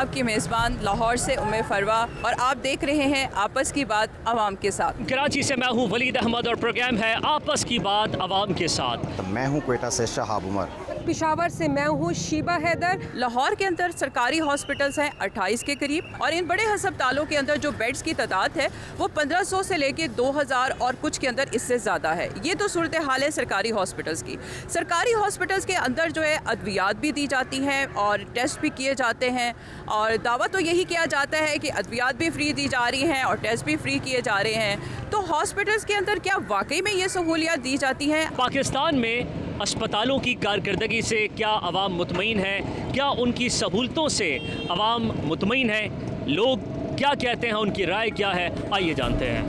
आपकी मेज़बान लाहौर से उम्मे फरवा और आप देख रहे हैं आपस की बात आवाम के साथ। कराची से मैं हूँ वलीद अहमद और प्रोग्राम है आपस की बात आवाम के साथ। मैं हूँ क्वेटा से शहाब उमर। पेशावर से मैं हूँ शीबा हैदर। लाहौर के अंदर सरकारी हॉस्पिटल्स हैं 28 के करीब और इन बड़े अस्पतालों के अंदर जो बेड्स की तादाद है वो 1500 से लेके 2000 और कुछ के अंदर इससे ज़्यादा है। ये तो सूरत हाल है सरकारी हॉस्पिटल्स की। सरकारी हॉस्पिटल्स के अंदर जो है अद्वियात भी दी जाती हैं और टेस्ट भी किए जाते हैं और दावा तो यही किया जाता है कि अद्वियात भी फ्री दी जा रही हैं और टेस्ट भी फ्री किए जा रहे हैं। तो हॉस्पिटल्स के अंदर क्या वाकई में ये सहूलियात दी जाती हैं? पाकिस्तान में अस्पतालों की कारकर्दगी से क्या अवाम मुतमईन है? क्या उनकी सहूलतों से अवाम मुतमईन है? लोग क्या कहते हैं, उनकी राय क्या है, आइए जानते हैं।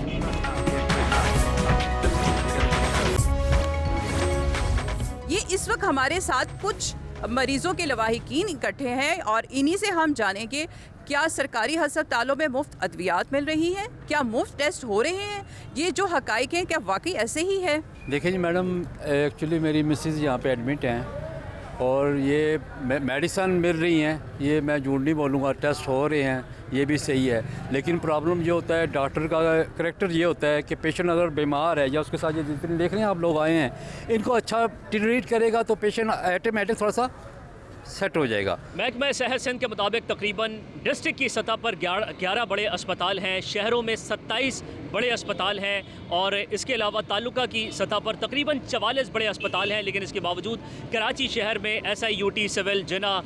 ये इस वक्त हमारे साथ कुछ मरीजों के लवाहिकीन इकट्ठे हैं और इन्हीं से हम जानेंगे क्या सरकारी अस्पतालों में मुफ्त अद्वियात मिल रही हैं, क्या मुफ्त टेस्ट हो रहे हैं, ये जो हकाइक हैं क्या वाकई ऐसे ही है? देखिए जी मैडम, एक्चुअली मेरी मिसेज़ यहाँ पे एडमिट हैं और ये मेडिसन मिल रही हैं, ये मैं झूठ नहीं बोलूँगा, टेस्ट हो रहे हैं, ये भी सही है। लेकिन प्रॉब्लम ये होता है, डॉक्टर का करैक्टर ये होता है कि पेशेंट अगर बीमार है या उसके साथ ये जितने देख रहे हैं आप लोग आए हैं, इनको अच्छा ट्रीट करेगा तो पेशेंट ऑटोमेटिक थोड़ा सा सेट हो जाएगा। महकमा सेहत सिंध के मुताबिक तकरीबन डिस्ट्रिक्ट की सतह पर 11 बड़े अस्पताल हैं, शहरों में 27 बड़े अस्पताल हैं और इसके अलावा तालुका की सतह पर तकरीबन 44 बड़े अस्पताल हैं। लेकिन इसके बावजूद कराची शहर में SIUT, सिविल, जिना,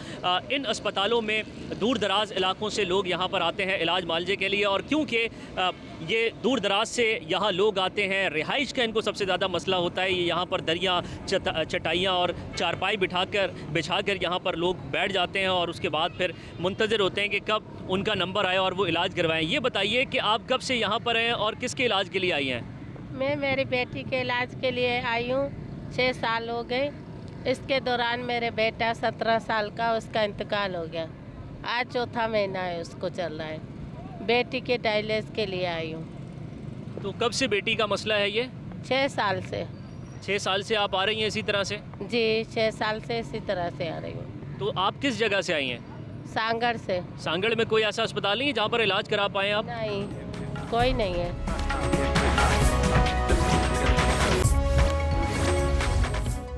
इन अस्पतालों में दूर दराज इलाकों से लोग यहाँ पर आते हैं इलाज मालजे के लिए। और क्योंकि ये दूर दराज से यहाँ लोग आते हैं, रिहाइश का इनको सबसे ज़्यादा मसला होता है। ये यहाँ पर दरिया, चटाइयाँ और चारपाई बिछाकर यहाँ पर लोग बैठ जाते हैं और उसके बाद फिर मुंतज़िर होते हैं कि कब उनका नंबर आए और वो इलाज करवाएं। ये बताइए कि आप कब से यहाँ पर हैं और किसके इलाज के लिए आई हैं? मैं मेरी बेटी के इलाज के लिए आई हूँ। 6 साल हो गए। इसके दौरान मेरे बेटा 17 साल का, उसका इंतकाल हो गया। आज 4था महीना है उसको चल रहा है। बेटी के डायलिसिस के लिए आई हूँ। तो कब से बेटी का मसला है ये? 6 साल से। 6 साल से आप आ रही हैं इसी तरह से? जी, 6 साल से इसी तरह से आ रही हूँ। तो आप किस जगह से आई हैं? सांगड़ से। सांगड़ में कोई ऐसा अस्पताल नहीं है जहाँ पर इलाज करा पाएँ आप? नहीं, कोई नहीं है।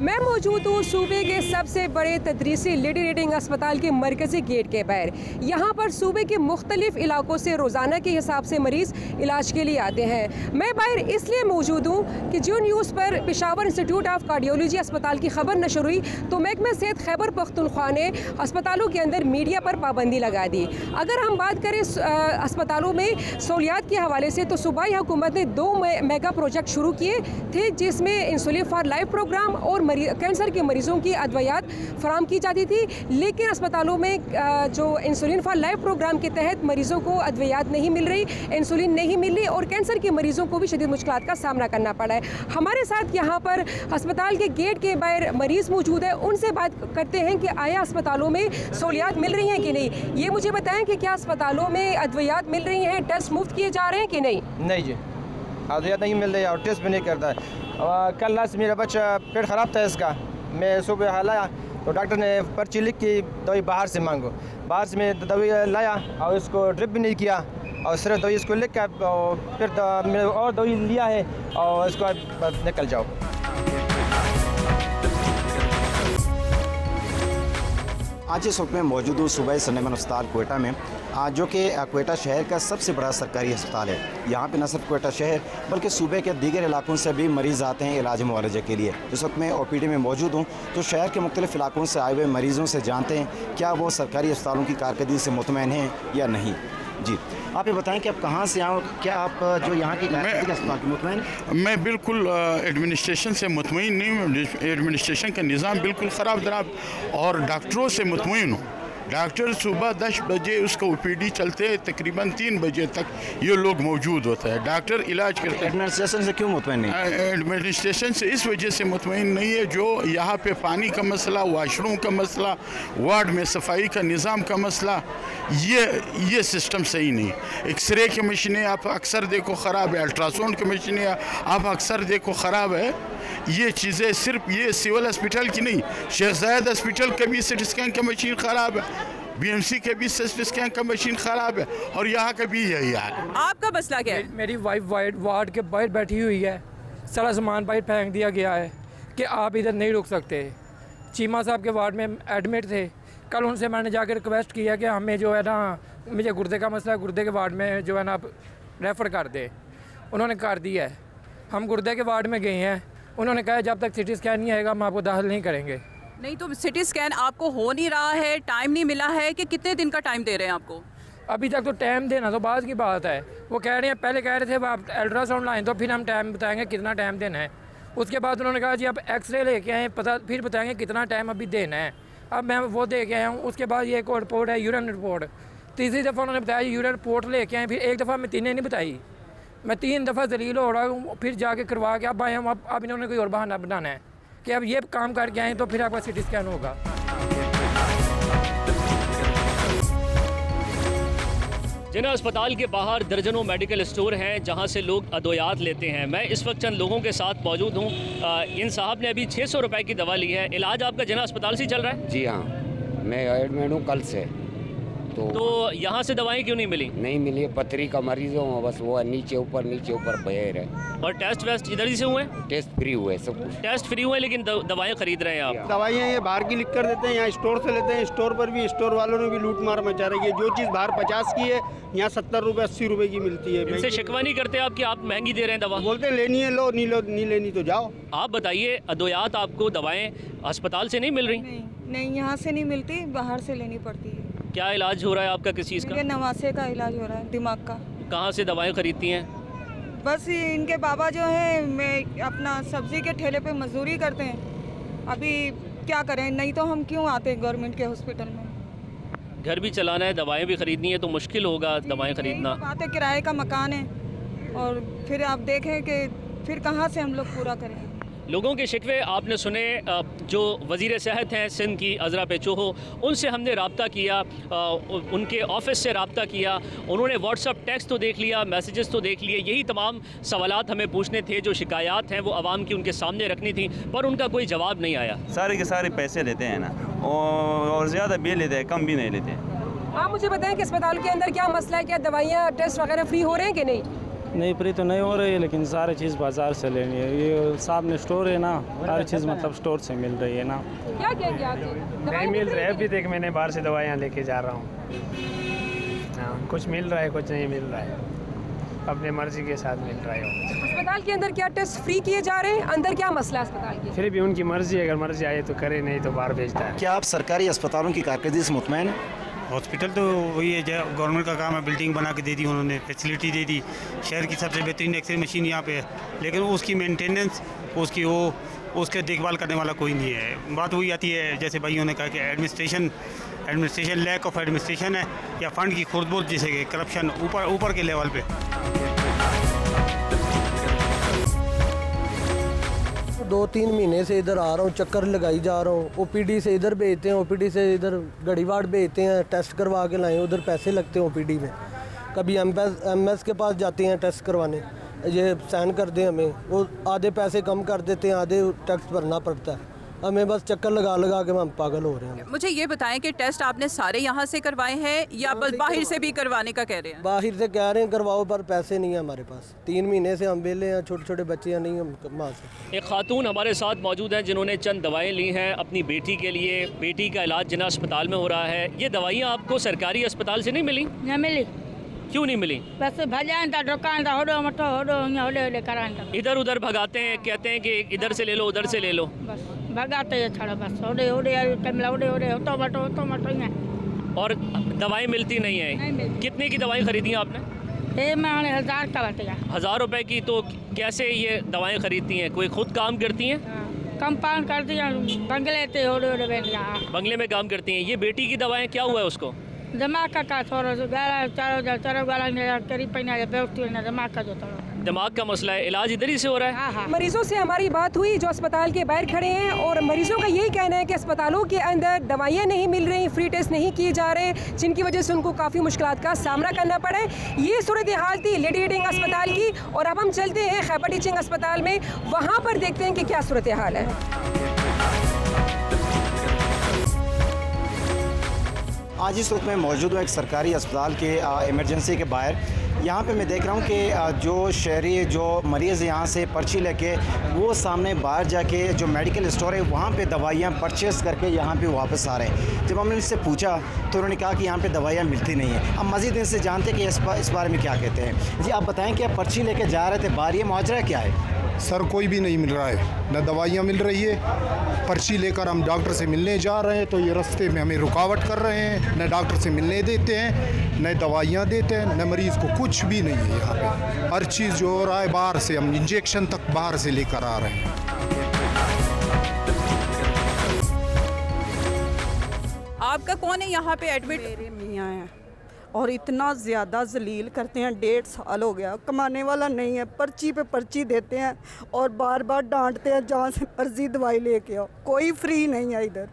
मैं मौजूद हूँ सूबे के सबसे बड़े तदरीसी लेडी रीडिंग अस्पताल के मरकज़ी गेट के बाहर। यहाँ पर सूबे के मुख्तलिफ इलाकों से रोज़ाना के हिसाब से मरीज़ इलाज के लिए आते हैं। मैं बाहर इसलिए मौजूद हूँ कि जो न्यूज़ पर पेशावर इंस्टीट्यूट ऑफ कार्डियोलॉजी अस्पताल की खबर नशर हुई तो महकमा सेहत खैबर पख्तूनख्वा ने अस्पतालों के अंदर मीडिया पर पाबंदी लगा दी। अगर हम बात करें अस्पतालों में सहूलियात के हवाले से तो सूबाई हुकूमत ने 2 मेगा प्रोजेक्ट शुरू किए थे, जिसमें इंसुलिन फॉर लाइफ प्रोग्राम और कैंसर के मरीजों की अद्वियात फराम की जाती थी। लेकिन अस्पतालों में जो इंसुलिन फॉर लाइफ प्रोग्राम के तहत मरीजों को अद्वियात नहीं मिल रही, इंसुलिन नहीं मिल रही और कैंसर के मरीजों को भी शदीद मुश्किलात का सामना करना पड़ा है। हमारे साथ यहाँ पर अस्पताल के गेट के बाहर मरीज़ मौजूद है, उनसे बात करते हैं कि आया अस्पतालों में सहूलियात मिल रही हैं कि नहीं। ये मुझे बताएं कि क्या अस्पतालों में अद्वियात मिल रही हैं, टेस्ट मुफ्त किए जा रहे हैं कि नहीं? नहीं जी, अद्वियात नहीं मिल रही और टेस्ट भी नहीं करता है। कल रात मेरा बच्चा पेट ख़राब था इसका, मैं सुबह लाया तो डॉक्टर ने पर्ची लिख के दवाई बाहर से मांगो। बाहर से मैं दवाई लाया और इसको ड्रिप भी नहीं किया और सिर्फ दवाई इसको लिख कर और फिर मैं और दवाई लिया है और इसको निकल जाओ। आज इस वक्त में मौजूद हूँ सूबाई सनमन अस्पताल क्वेटा में, जो कि क्वेटा शहर का सबसे बड़ा सरकारी अस्पताल है। यहाँ पे न सिर्फ क्वेटा शहर बल्कि सूबे के दीगर इलाकों से भी मरीज़ आते हैं इलाज मुआलजे के लिए। इस वक्त मैं OPD में मौजूद हूँ तो शहर के मुख्तलिफ़ इलाकों से आए हुए मरीज़ों से जानते हैं क्या वो सरकारी अस्पतालों की कारकर्दगी से मुतमईन हैं या नहीं। जी, आप ये बताएं कि आप कहाँ से आए, क्या आप जो यहाँ की अस्पताल की मुतमईन? मैं बिल्कुल एडमिनिस्ट्रेशन से मुतमईन नहीं हूँ। एडमिनिस्ट्रेशन का निज़ाम बिल्कुल ख़राब दराब और डॉक्टरों से मुतमईन हूँ। डॉक्टर सुबह 10 बजे उसका OPD चलते हैं, तकरीबन 3 बजे तक ये लोग मौजूद होता है, डॉक्टर इलाज करते हैं। एडमिनिस्ट्रेशन से क्यों मुतमईन नहीं? एडमिनिस्ट्रेशन से इस वजह से मुतमईन नहीं है जो यहाँ पे पानी का मसला, वाशरूम का मसला, वार्ड में सफाई का निज़ाम का मसला, ये सिस्टम सही नहीं। एक्सरे की मशीनें आप अक्सर देखो ख़राब है, अल्ट्रासाउंड की मशीनें आप अक्सर देखो ख़राब है। ये चीज़ें सिर्फ ये सिविल हॉस्पिटल की नहीं, शेख ज़ायद हॉस्पिटल का भी CT स्कैन का मशीन ख़राब है। BMC के भी सिटी स्कैन का मशीन ख़राब है और यहाँ का भी यही हाल है। आपका मसला क्या है? मेरी वाइफ वार्ड के बाहर बैठी हुई है, सारा सामान बाहर फेंक दिया गया है कि आप इधर नहीं रुक सकते। चीमा साहब के वार्ड में एडमिट थे, कल उनसे मैंने जाकर रिक्वेस्ट किया कि हमें जो है ना, मुझे गुर्दे का मसला है, गुर्दे के वार्ड में जो है ना आप रेफ़र कर दे। उन्होंने कर दिया है। हम गुर्दे के वार्ड में गए हैं, उन्होंने कहा जब तक सिटी स्कैन नहीं आएगा हम आपको दाखिल नहीं करेंगे। नहीं तो सिटी स्कैन आपको हो नहीं रहा है, टाइम नहीं मिला है कि कितने दिन का टाइम दे रहे हैं आपको? अभी तक तो टाइम देना तो बाद की बात है। वो कह रहे हैं, पहले कह रहे थे आप अल्ट्रासाउंड लाएँ तो फिर हम टाइम बताएंगे कितना टाइम देना है। उसके बाद उन्होंने कहा जी आप एक्सरे लेके आएँ, फिर बताएंगे कितना टाइम अभी देना है। अब मैं वो दे के आया हूँ। उसके बाद ये एक और रिपोर्ट है, यूरिन रिपोर्ट। तीसरी दफ़ा उन्होंने बताया यूरिन रिपोर्ट लेके आए, फिर एक दफ़ा मैं 3 नहीं बताई, मैं 3 दफ़ा जलील हो रहा हूँ। फिर जाके करवा के अब आए हम। अब इन्होंने कोई और बहाना बनाना है कि अब ये काम करके आए तो फिर आपका सिटी स्कैन होगा। जिन्ना अस्पताल के बाहर दर्जनों मेडिकल स्टोर हैं जहां से लोग अद्वियात लेते हैं। मैं इस वक्त चंद लोगों के साथ मौजूद हूं। इन साहब ने अभी 600 रुपए की दवा ली है। इलाज आपका जिन्ना अस्पताल से चल रहा है? जी हाँ, मैं एडमिट हूँ कल से। तो यहाँ से दवाएं क्यों नहीं मिली? नहीं मिली, पथरी का मरीज हूँ, बस वो नीचे ऊपर बहे रहे। और टेस्ट वेस्ट इधर ही से हुए? टेस्ट फ्री हुए, सब कुछ टेस्ट फ्री हुए, लेकिन दवाएं खरीद रहे हैं आप? दवाइयाँ ये बाहर की लिख कर देते हैं, यहाँ स्टोर से लेते हैं। स्टोर पर भी, स्टोर वालों ने भी लूट मार मचा रही है। जो चीज़ बाहर 50 की है यहाँ 70 रुपये 80 रुपये की मिलती है। इनसे शिकवा नहीं करते आप कि आप महंगी दे रहे हैं दवा? बोलते हैं लेनी है लो, नहीं लेनी तो जाओ। आप बताइए, अद्वियात आपको दवाएं अस्पताल से नहीं मिल रही? नहीं, यहाँ से नहीं मिलती, बाहर से लेनी पड़ती है। क्या इलाज हो रहा है आपका, किस चीज़ का? नवासे का इलाज हो रहा है, दिमाग का। कहाँ से दवाएं खरीदती हैं? बस इनके बाबा जो है, मैं अपना सब्जी के ठेले पे मजदूरी करते हैं। अभी क्या करें, नहीं तो हम क्यों आते हैं गवर्नमेंट के हॉस्पिटल में। घर भी चलाना है, दवाएं भी खरीदनी है, तो मुश्किल होगा दवाएं खरीदना। बात है, किराए का मकान है और फिर आप देखें कि फिर कहाँ से हम लोग पूरा करें। लोगों के शिकवे आपने सुने। जो वज़ीर सेहत हैं सिंध की अज़रा पेचोहो, उनसे हमने रब्ता किया, उनके ऑफिस से रब्ता किया। उन्होंने व्हाट्सअप टेक्स्ट तो देख लिया, मैसेजेस तो देख लिए। यही तमाम सवालात हमें पूछने थे, जो शिकायत हैं वो आवाम की उनके सामने रखनी थी, पर उनका कोई जवाब नहीं आया। सारे के सारे पैसे लेते हैं ना, और ज़्यादा भी लेते हैं, कम भी नहीं लेते। आप मुझे बताएं कि अस्पताल के अंदर क्या मसला है, क्या दवाइयाँ टेस्ट वगैरह फ्री हो रहे हैं कि नहीं? नहीं, फ्री तो नहीं हो रही है, लेकिन सारी चीज़ बाज़ार से लेनी है। ये सामने स्टोर है ना, हर चीज़ मतलब स्टोर से मिल रही है ना। क्या नहीं मिल रहा है। अभी देख, मैंने बाहर से दवाइयाँ लेके जा रहा हूँ। हाँ, कुछ मिल रहा है, कुछ नहीं मिल रहा है, अपने मर्जी के साथ मिल रहा है। अस्पताल के अंदर क्या टेस्ट फ्री किए जा रहे हैं? अंदर क्या मसला है अस्पताल की? फिर भी उनकी मर्जी, अगर मर्जी आए तो करे, नहीं तो बाहर भेजता है। क्या आप सरकारी अस्पतालों की कारकर्दगी से मुतमैन हैं? हॉस्पिटल तो वही है, गवर्नमेंट का काम है, बिल्डिंग बना के दे दी उन्होंने, फैसिलिटी दे दी। शहर की सबसे बेहतरीन एक्सरे मशीन यहाँ पे है, लेकिन उसकी मेंटेनेंस, उसके देखभाल करने वाला कोई नहीं है। बात वही आती है, जैसे भाइयों ने कहा कि एडमिनिस्ट्रेशन लैक ऑफ एडमिनिस्ट्रेशन है, या फंड की खुर्दबुर्द, जैसे करप्शन ऊपर के लेवल पे। 2-3 महीने से इधर आ रहा हूँ, चक्कर लगाई जा रहा हूँ। ओपीडी से इधर भेजते हैं, ओपीडी से इधर गढ़ीवाड़ भेजते हैं, टेस्ट करवा के लाएँ, उधर पैसे लगते हैं ओपीडी में। कभी एमएस के पास जाते हैं टेस्ट करवाने, ये साइन कर दें हमें, वो आधे पैसे कम कर देते हैं, आधे टैक्स भरना पड़ता है हमें। बस चक्कर लगा के हम पागल हो रहे हैं। मुझे ये बताएं कि टेस्ट आपने सारे यहाँ से करवाए हैं या बस बाहर से भी करवाने का कह रहे हैं? बाहर से कह रहे हैं करवाओ, पर पैसे नहीं है हमारे पास। 3 महीने से हम वेले हैं, छोटे छोटे बच्चे नहीं हम कमा सकते। एक खातून हमारे साथ मौजूद हैं जिन्होंने चंद दवाएं ली हैं अपनी बेटी के लिए। बेटी का इलाज जिन्ना अस्पताल में हो रहा है। ये दवाइयाँ आपको सरकारी अस्पताल से नहीं मिली? नहीं मिली। क्यों नहीं मिली? बस भजान था दुकान था, होडो मटो होडो होडो करान था। इधर उधर भगाते हैं, कहते हैं कि इधर से ले लो, उधर से ले लो, बस भगाते हैं थोड़ा, बस होडे होडे कमला होडे होडे होतो मटो। और दवाएं मिलती नहीं है। कितने की दवाएं खरीदी आपने? ये मैंने 1000 का बता। 1000 रुपए की? तो कैसे ये दवाएं खरीदती हैं? कोई खुद काम करती हैं? कंपाउंड करती हैं, बंगले थे होडे होडे बंगले में काम करती हैं। ये बेटी की दवाएं क्या हुआ है उसको? दिमाग का थोड़ा चारों गाला करीब पहना दिमाग का जो थोड़ा दिमाग का मसला है। इलाज इधर ही से हो रहा है? हाँ हाँ। मरीजों से हमारी बात हुई जो अस्पताल के बाहर खड़े हैं, और मरीजों का यही कहना है कि अस्पतालों के अंदर दवाइयाँ नहीं मिल रही, फ्री टेस्ट नहीं किए जा रहे, जिनकी वजह से उनको काफ़ी मुश्किलात का सामना करना पड़े। ये सूरत हाल थी लेडी हेडिंग अस्पताल की, और अब हम चलते हैं खैबर टीचिंग अस्पताल में, वहाँ पर देखते हैं कि क्या सूरत हाल है। आज इस वक्त मैं मौजूद हूँ एक सरकारी अस्पताल के इमरजेंसी के बाहर। यहाँ पे मैं देख रहा हूँ कि जो शहरी जो मरीज़ यहाँ से पर्ची लेके वो सामने बाहर जाके जो मेडिकल स्टोर है वहाँ पे दवाइयाँ परचेस करके यहाँ पे वापस आ रहे हैं। जब हमने इनसे पूछा तो उन्होंने कहा कि यहाँ पे दवाइयाँ मिलती नहीं हैं। अब मज़ीद इनसे जानते कि इस बारे में क्या कहते हैं। जी आप बताएँ कि आप पर्ची लेके जा रहे थे बाहर, ये माजरा क्या है? सर कोई भी नहीं मिल रहा है, न दवाइयाँ मिल रही है। पर्ची लेकर हम डॉक्टर से मिलने जा रहे हैं तो ये रास्ते में हमें रुकावट कर रहे हैं, न डॉक्टर से मिलने देते हैं, न दवाइयाँ देते हैं, न मरीज़ को कुछ भी नहीं है। यहाँ पे हर चीज़ जो हो रहा है बाहर से, हम इंजेक्शन तक बाहर से लेकर आ रहे हैं। आपका कौन है यहाँ पे एडमिट? मेरे मियाँ हैं और इतना ज़्यादा जलील करते हैं। 1.5 साल हो गया, कमाने वाला नहीं है, पर्ची पे पर्ची देते हैं और बार बार डांटते हैं जहाँ से मर्जी दवाई लेके आओ। कोई फ्री नहीं है इधर।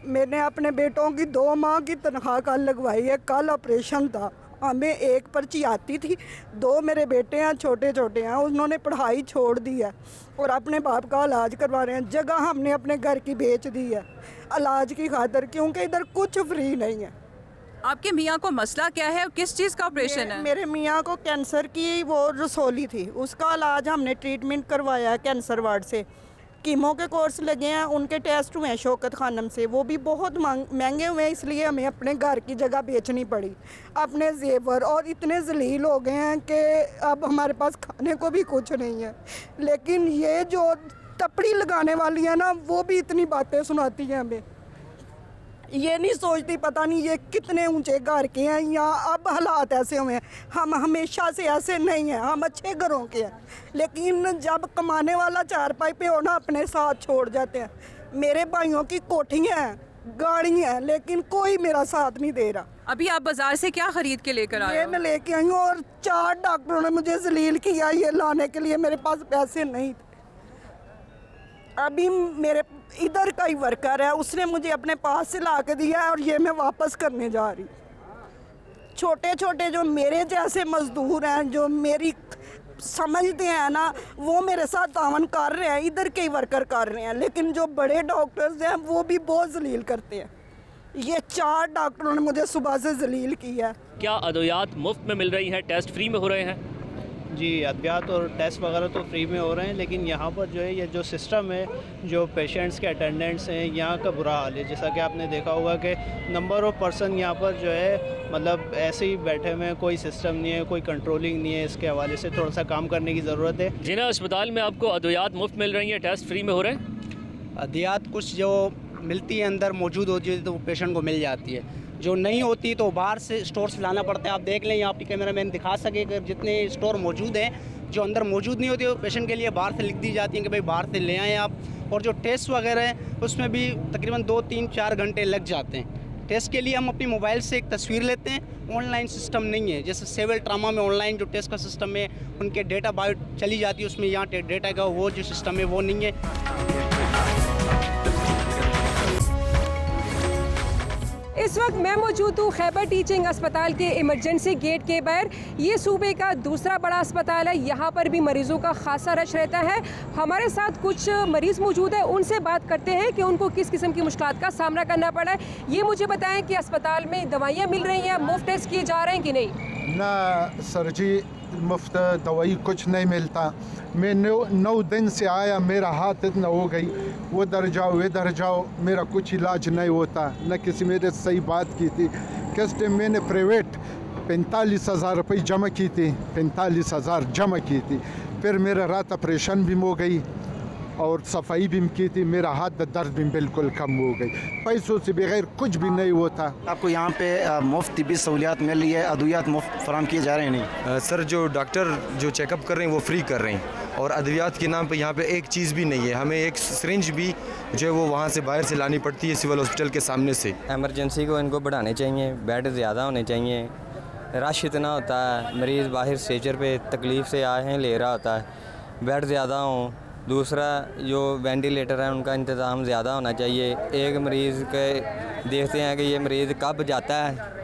मैंने अपने बेटों की 2 माह की तनख्वाह कल लगवाई है। कल ऑपरेशन था, हमें एक पर्ची आती थी। 2 मेरे बेटे हैं, छोटे छोटे हैं, उन्होंने पढ़ाई छोड़ दी है और अपने बाप का इलाज करवा रहे हैं। जगह हमने अपने घर की बेच दी है इलाज की खातिर, क्योंकि इधर कुछ फ्री नहीं है। आपके मियाँ को मसला क्या है और किस चीज़ का ऑपरेशन है? मेरे मियाँ को कैंसर की वो रसोली थी, उसका इलाज हमने ट्रीटमेंट करवाया है कैंसर वार्ड से। कीमो के कोर्स लगे हैं, उनके टेस्ट हुए हैं शौकत खानम से, वो भी बहुत महंगे हुए हैं, इसलिए हमें अपने घर की जगह बेचनी पड़ी। अपने जेवर और इतने जलील हो गए हैं कि अब हमारे पास खाने को भी कुछ नहीं है। लेकिन ये जो तपड़ी लगाने वाली है ना, वो भी इतनी बातें सुनाती हैं हमें। ये नहीं सोचती पता नहीं ये कितने ऊंचे घर के हैं, यहाँ अब हालात ऐसे हुए हैं। हम हमेशा से ऐसे नहीं हैं, हम अच्छे घरों के हैं, लेकिन जब कमाने वाला चारपाई पे हो ना अपने साथ छोड़ जाते हैं। मेरे भाइयों की कोठियाँ हैं, गाड़ी हैं, लेकिन कोई मेरा साथ नहीं दे रहा। अभी आप बाजार से क्या खरीद के लेकर आए? ये मैं लेके आई हूँ और 4 डॉक्टरों ने मुझे जलील किया ये लाने के लिए, मेरे पास पैसे नहीं थे। अभी मेरे इधर का ही वर्कर है, उसने मुझे अपने पास से ला के दिया है और ये मैं वापस करने जा रही। छोटे छोटे जो मेरे जैसे मजदूर हैं, जो मेरी समझते हैं ना, वो मेरे साथ तावन कर रहे हैं, इधर के ही वर्कर कर रहे हैं। लेकिन जो बड़े डॉक्टर्स हैं वो भी बहुत जलील करते हैं। ये 4 डॉक्टरों ने मुझे सुबह से जलील किया। क्या अद्वियात मुफ्त में मिल रही हैं, टेस्ट फ्री में हो रहे हैं? जी अद्वियात और टेस्ट वगैरह तो फ्री में हो रहे हैं, लेकिन यहाँ पर जो है ये जो सिस्टम है, जो पेशेंट्स के अटेंडेंट्स हैं, यहाँ का बुरा हाल है। जैसा कि आपने देखा होगा कि नंबर ऑफ़ पर्सन यहाँ पर जो है मतलब ऐसे ही बैठे हुए हैं, कोई सिस्टम नहीं है, कोई कंट्रोलिंग नहीं है। इसके हवाले से थोड़ा सा काम करने की ज़रूरत है। जिना अस्पताल में आपको अद्वियात मुफ्त मिल रही हैं, टेस्ट फ्री में हो रहे हैं? अद्वियात कुछ जो मिलती है अंदर मौजूद होती है तो पेशेंट को मिल जाती है, जो नहीं होती तो बाहर से स्टोर से लाना पड़ता है। आप देख लें, यहाँ पे कैमरा मैन दिखा सके कि जितने स्टोर मौजूद हैं, जो अंदर मौजूद नहीं होती वो पेशेंट के लिए बाहर से लिख दी जाती हैं कि भाई बाहर से ले आएँ आप। और जो टेस्ट वगैरह हैं उसमें भी तकरीबन 2, 3, 4 घंटे लग जाते हैं। टेस्ट के लिए हम अपनी मोबाइल से एक तस्वीर लेते हैं, ऑनलाइन सिस्टम नहीं है। जैसे सिविल ट्रामा में ऑनलाइन जो टेस्ट का सिस्टम है, उनके डेटा बायो चली जाती है, उसमें यहाँ डेटा का वो जो सिस्टम है वो नहीं है। इस वक्त मैं मौजूद हूँ खैबर टीचिंग अस्पताल के इमरजेंसी गेट के बाहर। ये सूबे का दूसरा बड़ा अस्पताल है, यहाँ पर भी मरीज़ों का खासा रश रहता है। हमारे साथ कुछ मरीज़ मौजूद है, उनसे बात करते हैं कि उनको किस किस्म की मुश्किलात का सामना करना पड़ा है। ये मुझे बताएं कि अस्पताल में दवाइयाँ मिल रही हैं, मुफ्त टेस्ट किए जा रहे हैं कि नहीं? ना सर जी, मुफ्त दवाई कुछ नहीं मिलता। मैं 9 दिन से आया, मेरा हाथ इतना हो गई, उधर जाओ इधर जाओ, मेरा कुछ इलाज नहीं होता। न किसी मेरे सही बात की थी। किस टाइम मैंने प्राइवेट 45,000 रुपये जमा की थी, 45,000 जमा की थी। फिर मेरा रात ऑपरेशन भी हो गई और सफाई भी की थी, मेरा हाथ दर्द भी बिल्कुल कम हो गई। पैसों से बगैर कुछ भी नहीं होता। आपको यहाँ पे मुफ्त तिब्बी सहूलियात मिल रही है, अद्वियात मुफ्त फराम किए जा रहे हैं? नहीं सर, जो डॉक्टर जो चेकअप कर रहे हैं वो फ्री कर रहे हैं, और अद्वियात के नाम पे यहाँ पे एक चीज़ भी नहीं है। हमें एक सिरिंज भी जो है वो वहाँ से बाहर से लानी पड़ती है, सिविल हॉस्पिटल के सामने से। एमरजेंसी को इनको बढ़ाने चाहिए, बेड ज़्यादा होने चाहिए। रश इतना होता है, मरीज़ बाहर स्टेचर पे तकलीफ़ से आए हैं ले रहा होता है, बेड ज़्यादा हों। दूसरा जो वेंटिलेटर है उनका इंतज़ाम ज़्यादा होना चाहिए। एक मरीज़ के देखते हैं कि ये मरीज़ कब जाता है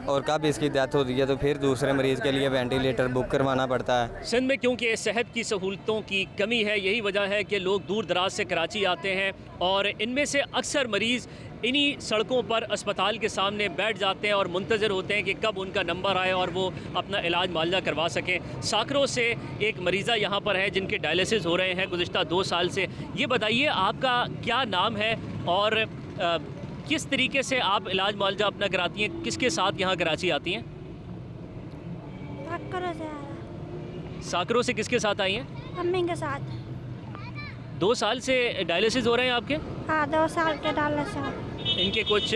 और कब इसकी डेथ होती है, तो फिर दूसरे मरीज़ के लिए वेंटिलेटर बुक करवाना पड़ता है। सिंध में क्योंकि सेहत की सहूलतों की कमी है, यही वजह है कि लोग दूर दराज से कराची आते हैं और इनमें से अक्सर मरीज़ इन्हीं सड़कों पर अस्पताल के सामने बैठ जाते हैं और मुंतज़र होते हैं कि कब उनका नंबर आए और वो अपना इलाज मुआवजा करवा सकें। साकरों से एक मरीज़ा यहाँ पर है जिनके डायलिसिस हो रहे हैं गुज़िश्ता 2 साल से। ये बताइए आपका क्या नाम है और किस तरीके से आप इलाज मुआवजा अपना कराती हैं, किसके साथ यहाँ कराची आती हैं? साकरों से किसके साथ आई हैं? मम्मी के साथ। 2 साल से डायलिसिस हो रहे हैं आपके? हाँ, 2 साल के डायलिसिस। इनके कुछ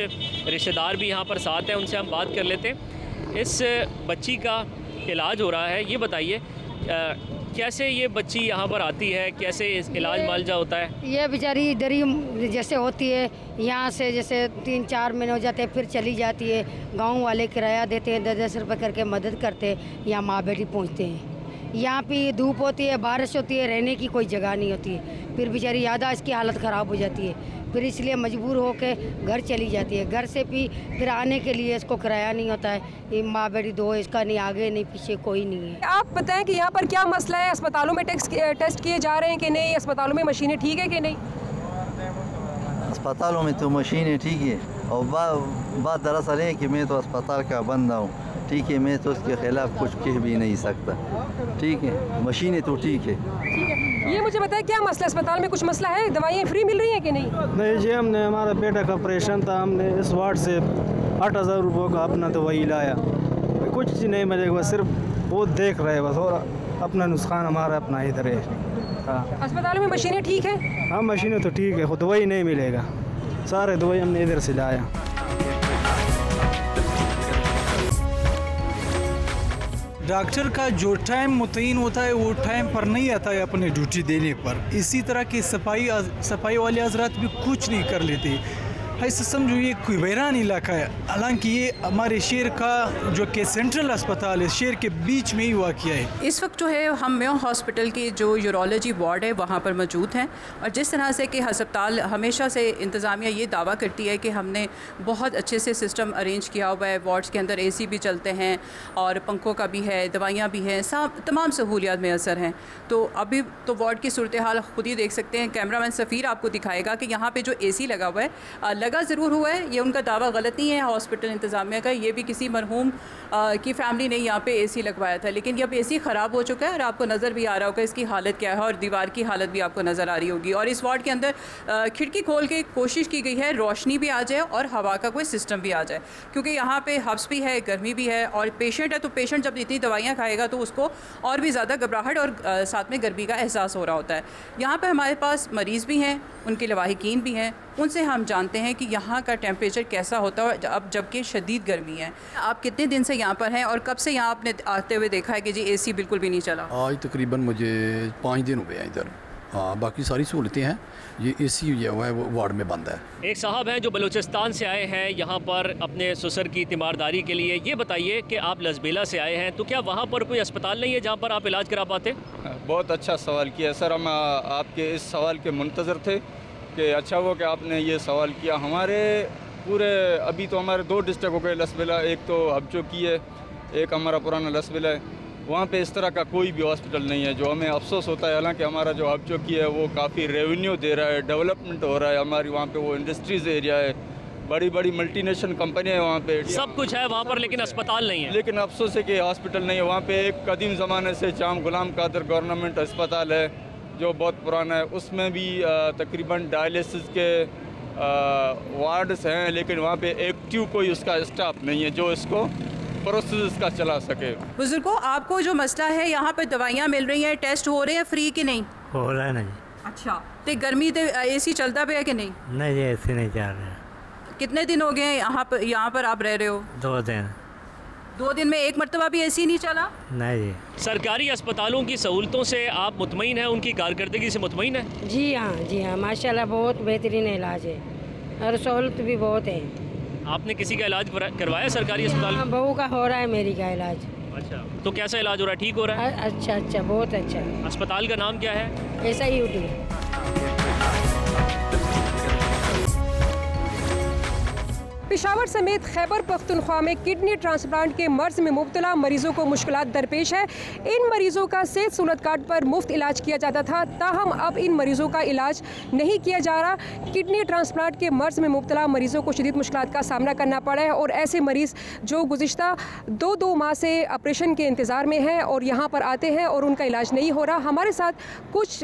रिश्तेदार भी यहाँ पर साथ हैं, उनसे हम बात कर लेते हैं। इस बच्ची का इलाज हो रहा है, ये बताइए कैसे ये बच्ची यहाँ पर आती है, कैसे इलाज मुआवजा होता है? ये बेचारी इधर ही जैसे होती है, यहाँ से जैसे 3-4 महीने हो जाते हैं फिर चली जाती है। गांव वाले किराया देते हैं, 10-10 रुपये करके मदद करते हैं। यहाँ माँ बेटी पहुँचते हैं। यहाँ पे धूप होती है, बारिश होती है, रहने की कोई जगह नहीं होती है। फिर बेचारी यादाश्त इसकी हालत ख़राब हो जाती है, फिर इसलिए मजबूर होकर घर चली जाती है। घर से भी फिर आने के लिए इसको किराया नहीं होता है। ये माँ बेटी 2, इसका नहीं आगे नहीं पीछे कोई नहीं है। आप बताएं कि यहाँ पर क्या मसला है? अस्पतालों में टेस्ट किए जा रहे हैं कि नहीं? अस्पतालों में मशीनें ठीक है कि नहीं? अस्पतालों में तो मशीनें ठीक है, और बात दरअसल है कि मैं तो अस्पताल का बंदा हूँ, ठीक है। मैं तो उसके खिलाफ कुछ कह भी नहीं सकता, ठीक है। मशीनें तो ठीक है। ये मुझे बताएं क्या मसला, अस्पताल में कुछ मसला है? दवाइयाँ फ्री मिल रही हैं कि नहीं? नहीं जी, हमने हमारा बेटा का ऑपरेशन था, हमने इस वार्ड से 8000 रुपये का अपना दवाई लाया। कुछ नहीं मिलेगा, सिर्फ वो देख रहे बस, और अपना नुकसान हमारा अपना इधर है। हाँ, अस्पतालों में मशीनें ठीक है? हाँ, मशीनें तो ठीक है, दवाई नहीं मिलेगा। सारे दवाई हमने इधर से लाया। डॉक्टर का जो टाइम मुतय्यन होता है वो टाइम पर नहीं आता है अपने ड्यूटी देने पर। इसी तरह के सफाई वाले हजरात भी कुछ नहीं कर लेते। ऐसा समझो ये कोई वैरान इलाका है, हालांकि ये हमारे शहर का जो कि सेंट्रल अस्पताल है, शहर के बीच में ही वाक़या है। इस वक्त जो है हम मेयो हॉस्पिटल की जो यूरोलॉजी वार्ड है वहाँ पर मौजूद हैं, और जिस तरह से कि अस्पताल हमेशा से इंतज़ामिया ये दावा करती है कि हमने बहुत अच्छे से सिस्टम अरेंज किया हुआ है। वार्ड्स के अंदर AC भी चलते हैं और पंखों का भी है, दवाइयाँ भी हैं, तमाम सहूलियात मैसर हैं। तो अभी तो वार्ड की सूरत हाल ख़ुद ही देख सकते हैं, कैमरामैन सफ़ीर आपको दिखाएगा कि यहाँ पर जो AC लगा हुआ है, लगा ज़रूर हुआ है, ये उनका दावा गलत नहीं है हॉस्पिटल इंतज़ामिया का। ये भी किसी मरहूम की फैमिली ने यहाँ पे AC लगवाया था, लेकिन अब AC ख़राब हो चुका है और आपको नज़र भी आ रहा होगा इसकी हालत क्या है, और दीवार की हालत भी आपको नज़र आ रही होगी। और इस वार्ड के अंदर खिड़की खोल के कोशिश की गई है रोशनी भी आ जाए और हवा का कोई सिस्टम भी आ जाए, क्योंकि यहाँ पे हब्स भी है, गर्मी भी है, और पेशेंट है तो पेशेंट जब इतनी दवाइयाँ खाएगा तो उसको और भी ज़्यादा घबराहट और साथ में गर्मी का एहसास हो रहा होता है। यहाँ पर हमारे पास मरीज़ भी हैं, उनके लवाहिकीन भी हैं, उनसे हम जानते हैं कि यहाँ का टेम्परेचर कैसा होता है अब जबकि शदीद गर्मी है। आप कितने दिन से यहाँ पर हैं और कब से यहाँ आपने आते हुए देखा है कि जी AC बिल्कुल भी नहीं चला? आज तकरीबन मुझे 5 दिन हो गए हैं इधर। हाँ, बाकी सारी सहूलतें हैं, ये AC जो है वो वार्ड में बंद है। एक साहब हैं जो बलूचिस्तान से आए हैं यहाँ पर अपने ससुर की तीमारदारी के लिए। ये बताइए कि आप लसबेला से आए हैं, तो क्या वहाँ पर कोई अस्पताल नहीं है जहाँ पर आप इलाज करा पाते? बहुत अच्छा सवाल किया सर, हम आपके इस सवाल के मुंतज़र थे कि अच्छा हुआ कि आपने ये सवाल किया। हमारे पूरे अभी तो हमारे 2 डिस्ट्रिक्ट हो गए लसबेला, एक तो हबचौकी है, एक हमारा पुराना लसबेला है। वहाँ पे इस तरह का कोई भी हॉस्पिटल नहीं है, जो हमें अफसोस होता है। हालांकि हमारा जो हबचौकी है वो काफ़ी रेवेन्यू दे रहा है, डेवलपमेंट हो रहा है, हमारी वहाँ पे वो इंडस्ट्रीज़ एरिया है, बड़ी बड़ी मल्टीनेशनल कंपनियाँ हैं वहाँ पे, सब कुछ है वहाँ पर, लेकिन अस्पताल नहीं है। लेकिन अफसोस है कि हॉस्पिटल नहीं है वहाँ पे। एक कदीम ज़माने से जाम गुलाम कादर गवर्नमेंट अस्पताल है जो बहुत पुराना है, उसमें भी तकरीबन डायलिसिस के वार्ड्स हैं, लेकिन वहाँ पे एक्टिव कोई उसका स्टाफ नहीं है जो इसको प्रोसेस का चला सके। बुजुर्गों, आपको जो मसला है यहाँ पर दवाइयाँ मिल रही हैं, टेस्ट हो रहे हैं फ्री कि नहीं? हो रहा है नहीं। अच्छा, तो गर्मी तो AC चलता पे है कि नहीं? नहीं, AC नहीं चल रहा। कितने दिन हो गए यहाँ पर आप रह रहे हो? 2 दिन। 2 दिन में एक मरतबा भी AC नहीं चला? नहीं जी। सरकारी अस्पतालों की सहूलतों से आप मुतमईन हैं, उनकी कारकर्दगी से मुतमईन है? जी हाँ माशाल्लाह बहुत बेहतरीन इलाज है और सहूलत भी बहुत है। आपने किसी का इलाज करवाया सरकारी अस्पताल में? बहू का हो रहा है, मेरी का इलाज। अच्छा, तो कैसा इलाज हो रहा है, ठीक हो रहा है? अच्छा, बहुत अच्छा। अस्पताल का नाम क्या है? SIUT। पेशावर समेत खैबर पख्तूनख्वा में किडनी ट्रांसप्लांट के मर्ज में मुब्तला मरीजों को मुश्किलात दरपेश है। इन मरीजों का सेहत सहूलत कार्ड पर मुफ्त इलाज किया जाता था, ताहम अब इन मरीजों का इलाज नहीं किया जा रहा। किडनी ट्रांसप्लांट के मर्ज में मुब्तला मरीजों को शदीद मुश्किलात का सामना करना पड़ा है और ऐसे मरीज़ जो गुज़िश्ता 2 माह से ऑपरेशन के इंतज़ार में हैं और यहाँ पर आते हैं और उनका इलाज नहीं हो रहा। हमारे साथ कुछ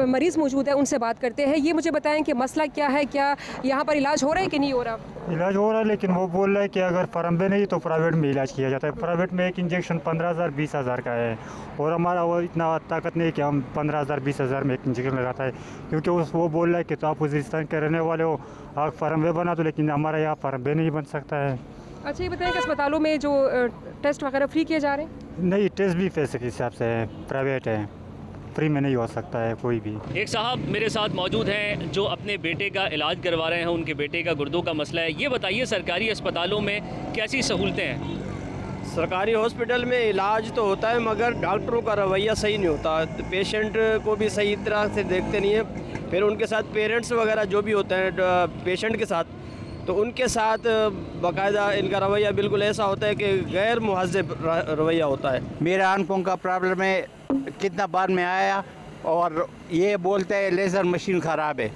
मरीज़ मौजूद है, उनसे बात करते हैं। ये मुझे बताएं कि मसला क्या है, क्या यहाँ पर इलाज हो रहा है कि नहीं हो रहा? इलाज हो रहा है, लेकिन वो बोल रहा है कि अगर फर्म में नहीं तो प्राइवेट में इलाज किया जाता है। प्राइवेट में एक इंजेक्शन 15,000 20,000 का है और हमारा वो इतना ताकत नहीं कि हम 15,000 20,000 में एक इंजेक्शन लगाता है, क्योंकि वो बोल रहा है कि तो आप वज़ीरिस्तान के रहने वाले हो, आप फर्म में बना दो, लेकिन हमारा यहाँ फर्म में नहीं बन सकता है। अच्छा, ये बताएं कि अस्पतालों में जो टेस्ट वगैरह फ्री किए जा रहे हैं? नहीं, टेस्ट भी पैसे के हिसाब से है, प्राइवेट है, फ्री में नहीं हो सकता है कोई भी। एक साहब मेरे साथ मौजूद हैं जो अपने बेटे का इलाज करवा रहे हैं, उनके बेटे का गुर्दों का मसला है। ये बताइए सरकारी अस्पतालों में कैसी सहूलतें हैं? सरकारी हॉस्पिटल में इलाज तो होता है मगर डॉक्टरों का रवैया सही नहीं होता, पेशेंट को भी सही तरह से देखते नहीं है। फिर उनके साथ पेरेंट्स वगैरह जो भी होते हैं पेशेंट के साथ, तो उनके साथ बाकायदा इनका रवैया बिल्कुल ऐसा होता है कि गैर मुहज़्ज़ब रवैया होता है। मेरा अनकों का प्रॉब्लम है, कितना बार में आया और ये बोलते हैं लेज़र मशीन ख़राब है,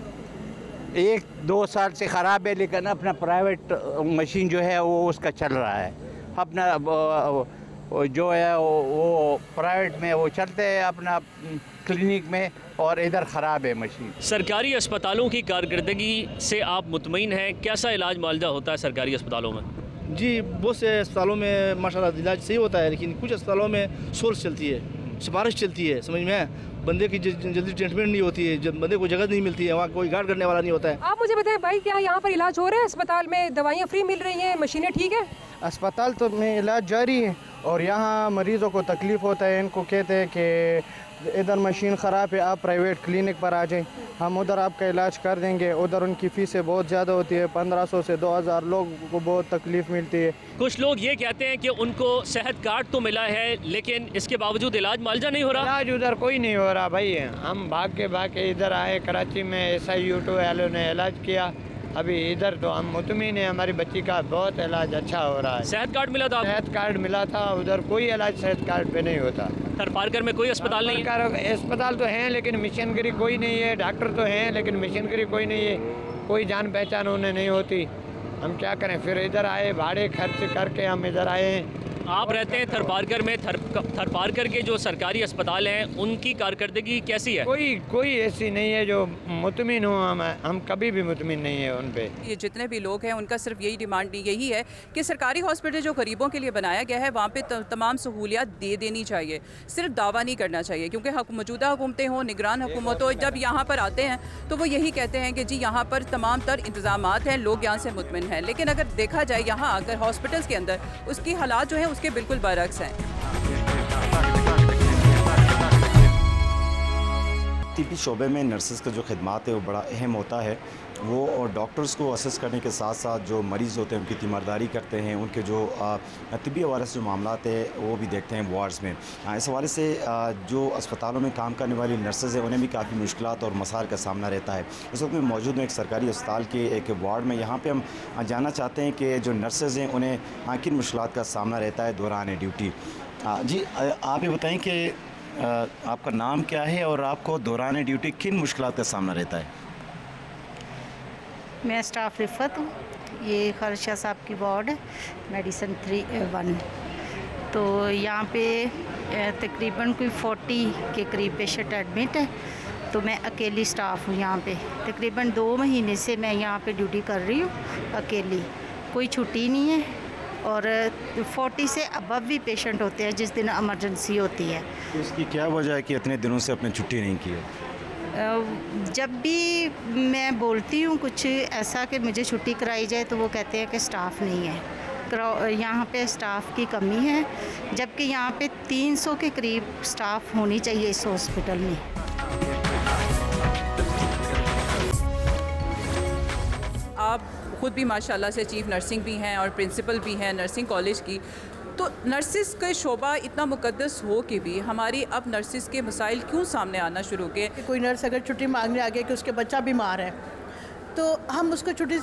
1-2 साल से ख़राब है, लेकिन अपना प्राइवेट मशीन जो है वो उसका चल रहा है। अपना जो है वो प्राइवेट में वो चलते हैं अपना क्लिनिक में, और इधर ख़राब है मशीन। सरकारी अस्पतालों की कारकर्दगी से आप मुतमईन हैं? कैसा इलाज मुआवजा होता है सरकारी अस्पतालों में? जी, बहुत से अस्पतालों में माशाल्लाह इलाज सही होता है, लेकिन कुछ अस्पतालों में सोर्स चलती है, सिफारिश चलती है, समझ में बंदे की जल्दी ट्रीटमेंट नहीं होती है, जब बंदे को जगह नहीं मिलती है, वहाँ कोई गार्ड करने वाला नहीं होता है। आप मुझे बताएं भाई, क्या यहाँ पर इलाज हो रहा है? अस्पताल में दवाइयाँ फ्री मिल रही हैं, मशीनें ठीक है? अस्पताल तो में इलाज जारी है और यहाँ मरीज़ों को तकलीफ़ होता है, इनको कहते हैं कि इधर मशीन ख़राब है, आप प्राइवेट क्लिनिक पर आ जाएं, हम उधर आपका इलाज कर देंगे। उधर उनकी फ़ीसें बहुत ज़्यादा होती है, 1500 से 2000, लोगों को बहुत तकलीफ़ मिलती है। कुछ लोग ये कहते हैं कि उनको सेहत कार्ड तो मिला है, लेकिन इसके बावजूद इलाज मुआवजा नहीं हो रहा। इलाज उधर कोई नहीं हो रहा भाई, हम भाग के इधर आए, कराची में SIU2 वालों ने इलाज किया, अभी इधर तो हम मुतमिन हैं, हमारी बच्ची का बहुत इलाज अच्छा हो रहा है। सेहत कार्ड मिला था? सेहत कार्ड मिला था, उधर कोई इलाज सेहत कार्ड पे नहीं होता। थरपारकर में कोई अस्पताल नहीं है? अस्पताल तो हैं लेकिन मिशनगरी कोई नहीं है, डॉक्टर तो हैं लेकिन मिशनगरी कोई नहीं है, कोई जान पहचान उन्हें नहीं होती। हम क्या करें, फिर इधर आए, भाड़े खर्च करके हम इधर आए हैं। आप रहते हैं थरपारकर में, थरपारकर के जो सरकारी अस्पताल हैं उनकी कारकर्दगी कैसी है? कोई ऐसी नहीं है जो मुतमिन हो, हम कभी भी मुतमिन नहीं है उन पे। ये जितने भी लोग हैं उनका सिर्फ यही डिमांड यही है कि सरकारी हॉस्पिटल जो गरीबों के लिए बनाया गया है वहाँ पे तमाम सहूलियात दे देनी चाहिए, सिर्फ दावा नहीं करना चाहिए, क्योंकि मौजूदा हुकूमतें हों, निगरान हुकूमत हो, जब यहाँ पर आते हैं तो वो यही कहते हैं कि जी यहाँ पर तमाम तर इंतजामात हैं, लोग यहाँ से मुतमिन हैं। लेकिन अगर देखा जाए यहाँ अगर हॉस्पिटल्स के अंदर उसकी हालात जो है उसके बिल्कुल बरअक्स हैं। TB शोबे में नर्सेस का जो खिदमात है वो बड़ा अहम होता है। वो और डॉक्टर्स को असेस करने के साथ साथ जो मरीज़ होते हैं उनकी तीमारदारी करते हैं, उनके जो तिब्बी हवाले से जो मामलात है वो भी देखते हैं वार्ड्स में। इस हवाले से जो अस्पतालों में काम करने वाली नर्सेज हैं उन्हें भी काफ़ी मुश्किलात और मसाइल का सामना रहता है। इस वक्त में मौजूद हूँ एक सरकारी अस्पताल के एक वार्ड में। यहाँ पर हम जानना चाहते हैं कि जो नर्सेज हैं उन्हें किन मुश्किलात का सामना रहता है दौरान ड्यूटी। जी, आप ये बताएँ कि आपका नाम क्या है और आपको दौरान ड्यूटी किन मुश्किलात का सामना रहता है? मैं स्टाफ रिफत हूँ, ये खर्चा साहब की वार्ड है, मेडिसन 3-1। तो यहाँ पे तकरीबन कोई 40 के करीब पेशेंट एडमिट है, तो मैं अकेली स्टाफ हूँ यहाँ पे। तकरीबन 2 महीने से मैं यहाँ पे ड्यूटी कर रही हूँ अकेली, कोई छुट्टी नहीं है। और 40 से अबव भी पेशेंट होते हैं जिस दिन इमरजेंसी होती है। तो इसकी क्या वजह है कि इतने दिनों से आपने छुट्टी नहीं की है? जब भी मैं बोलती हूँ कुछ ऐसा कि मुझे छुट्टी कराई जाए तो वो कहते हैं कि स्टाफ नहीं है। यहाँ पे स्टाफ की कमी है, जबकि यहाँ पे 300 के करीब स्टाफ होनी चाहिए इस हॉस्पिटल में। आप खुद भी माशाल्लाह से चीफ नर्सिंग भी हैं और प्रिंसिपल भी हैं नर्सिंग कॉलेज की, तो नर्सिस का शोबा इतना मुकद्दस हो के भी हमारी अब नर्सिस के मसाइल क्यों सामने आना शुरू हो गए? कोई नर्स अगर छुट्टी मांगने आ गया कि उसके बच्चा बीमार है तो हम उसको छुट्टी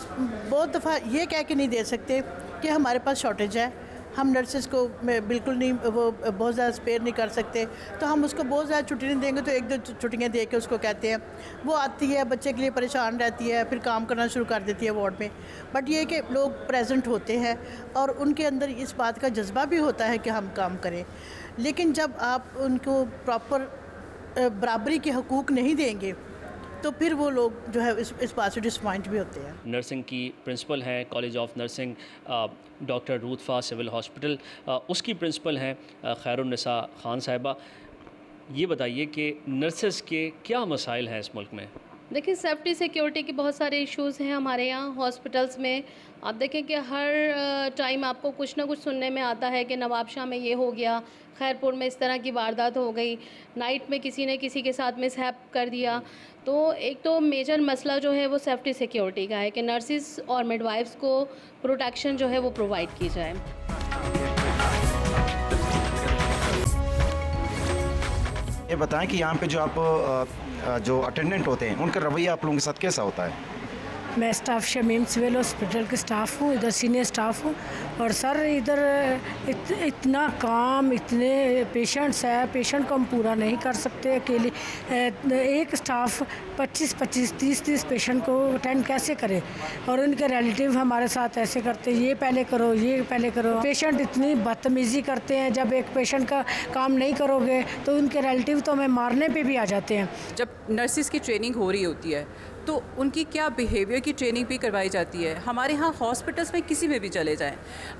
बहुत दफ़ा ये कह के नहीं दे सकते कि हमारे पास शॉर्टेज है, हम नर्सेज़ को बिल्कुल नहीं वो बहुत ज़्यादा स्पेयर नहीं कर सकते, तो हम उसको बहुत ज़्यादा छुट्टी नहीं देंगे तो 1-2 छुट्टियाँ दे के उसको कहते हैं। वो आती है, बच्चे के लिए परेशान रहती है, फिर काम करना शुरू कर देती है वार्ड में। बट ये कि लोग प्रेजेंट होते हैं और उनके अंदर इस बात का जज्बा भी होता है कि हम काम करें, लेकिन जब आप उनको प्रॉपर बराबरी के हकूक़ नहीं देंगे तो फिर वो लोग जो है इस बात से डिसपॉइंट भी होते हैं। नर्सिंग की प्रिंसिपल हैं कॉलेज ऑफ नर्सिंग डॉक्टर रूथफा सिविल हॉस्पिटल, उसकी प्रिंसिपल हैं खैरुन्निसा खान साहिबा। ये बताइए कि नर्सेस के क्या मसाइल हैं इस मुल्क में? देखिए, सेफ्टी सिक्योरिटी के बहुत सारे इश्यूज़ हैं हमारे यहाँ हॉस्पिटल्स में। आप देखें कि हर टाइम आपको कुछ ना कुछ सुनने में आता है कि नवाबशाह में ये हो गया, खैरपुर में इस तरह की वारदात हो गई, नाइट में किसी ने किसी के साथ मिसहैप कर दिया। तो एक तो मेजर मसला जो है वो सेफ्टी सिक्योरिटी का है कि नर्सिस और मिडवाइफ्स को प्रोटेक्शन जो है वो प्रोवाइड की जाए। ये बताएं कि यहाँ पे जो आप जो अटेंडेंट होते हैं उनका रवैया आप लोगों के साथ कैसा होता है? मैं स्टाफ शमीम सिविल हॉस्पिटल के स्टाफ हूँ, इधर सीनियर स्टाफ हूँ। और सर इधर इतना काम, इतने पेशेंट्स है, पेशेंट को हम पूरा नहीं कर सकते अकेले। एक स्टाफ 25-25, 30-30 पेशेंट को अटेंड कैसे करे? और उनके रिलेटिव हमारे साथ ऐसे करते हैं, ये पहले करो, ये पहले करो। पेशेंट इतनी बदतमीज़ी करते हैं, जब एक पेशेंट का काम नहीं करोगे तो उनके रिलेटिव तो हमें मारने पे भी आ जाते हैं। जब नर्सिस की ट्रेनिंग हो रही होती है तो उनकी क्या बिहेवियर की ट्रेनिंग भी करवाई जाती है? हमारे यहाँ हॉस्पिटल्स में किसी में भी चले जाएं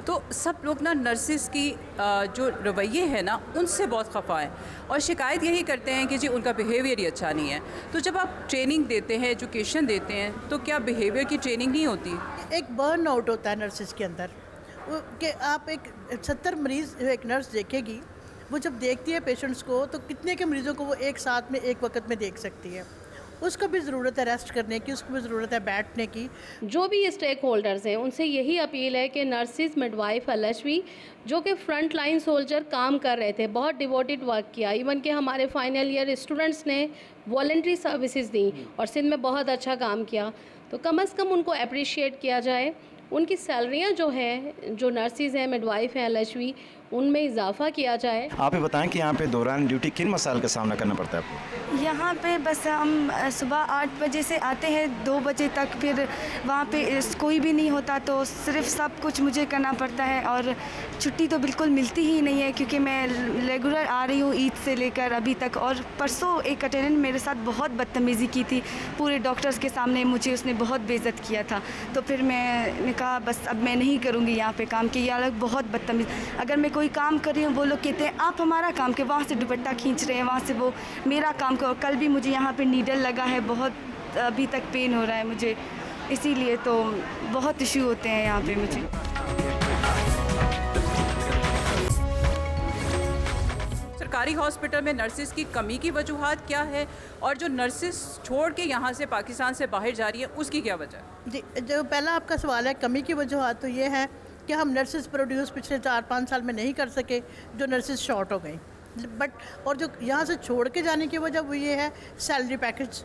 तो सब लोग ना नर्सिस की जो रवैये है ना उनसे बहुत खफा हैं और शिकायत यही करते हैं कि जी उनका बिहेवियर ही अच्छा नहीं है। तो जब आप ट्रेनिंग देते हैं, एजुकेशन देते हैं, तो क्या बिहेवियर की ट्रेनिंग नहीं होती? एक बर्न आउट होता है नर्सिस के अंदर कि आप एक 70 मरीज़ एक नर्स देखेगी, वो जब देखती है पेशेंट्स को तो कितने के मरीज़ों को वो एक साथ में एक वक्त में देख सकती है। उसको भी ज़रूरत है रेस्ट करने की, उसको भी ज़रूरत है बैठने की। जो भी स्टेक होल्डर्स हैं उनसे यही अपील है कि नर्सिस, मिडवाइफ, एलएचवी जो कि फ्रंट लाइन सोल्जर काम कर रहे थे, बहुत डिवोटेड वर्क किया। इवन कि हमारे फाइनल ईयर स्टूडेंट्स ने वॉलंटरी सर्विसेज दी और सिंध में बहुत अच्छा काम किया, तो कम से कम उनको अप्रिशिएट किया जाए। उनकी सैलरियाँ जो हैं, जो नर्सिस हैं, मिडवाइफ हैं, एलएचवी, उनमें इजाफा किया जाए। आप ये बताएं कि यहाँ पे दौरान ड्यूटी किन मसाइल का सामना करना पड़ता है आपको? यहाँ पे बस हम सुबह 8 बजे से आते हैं 2 बजे तक, फिर वहाँ पे कोई भी नहीं होता तो सिर्फ सब कुछ मुझे करना पड़ता है और छुट्टी तो बिल्कुल मिलती ही नहीं है क्योंकि मैं रेगुलर आ रही हूँ ईद से लेकर अभी तक। और परसों एक अटेंडेंट मेरे साथ बहुत बदतमीज़ी की थी, पूरे डॉक्टर्स के सामने मुझे उसने बहुत बेइज्जत किया था। तो फिर मैंने कहा बस अब मैं नहीं करूँगी यहाँ पे काम, कि ये लोग बहुत बदतमीज़। अगर मैं कोई काम कर रही हूँ वो लोग कहते हैं आप हमारा काम के, वहाँ से दुपट्टा खींच रहे हैं, वहाँ से वो मेरा काम करो। कल भी मुझे यहाँ पे नीडल लगा है, बहुत अभी तक पेन हो रहा है मुझे, इसीलिए तो बहुत इशू होते हैं यहाँ पे मुझे। सरकारी हॉस्पिटल में नर्सिस की कमी की वजूहात क्या है और जो नर्सिस छोड़ के यहाँ से पाकिस्तान से बाहर जा रही है उसकी क्या वजह? जी, जो पहला आपका सवाल है कमी की वजूहात, तो ये है कि हम नर्सिस प्रोड्यूस पिछले 4-5 साल में नहीं कर सके, जो नर्सिस शॉर्ट हो गई। बट और जो यहाँ से छोड़ के जाने की वजह वो ये है सैलरी पैकेज।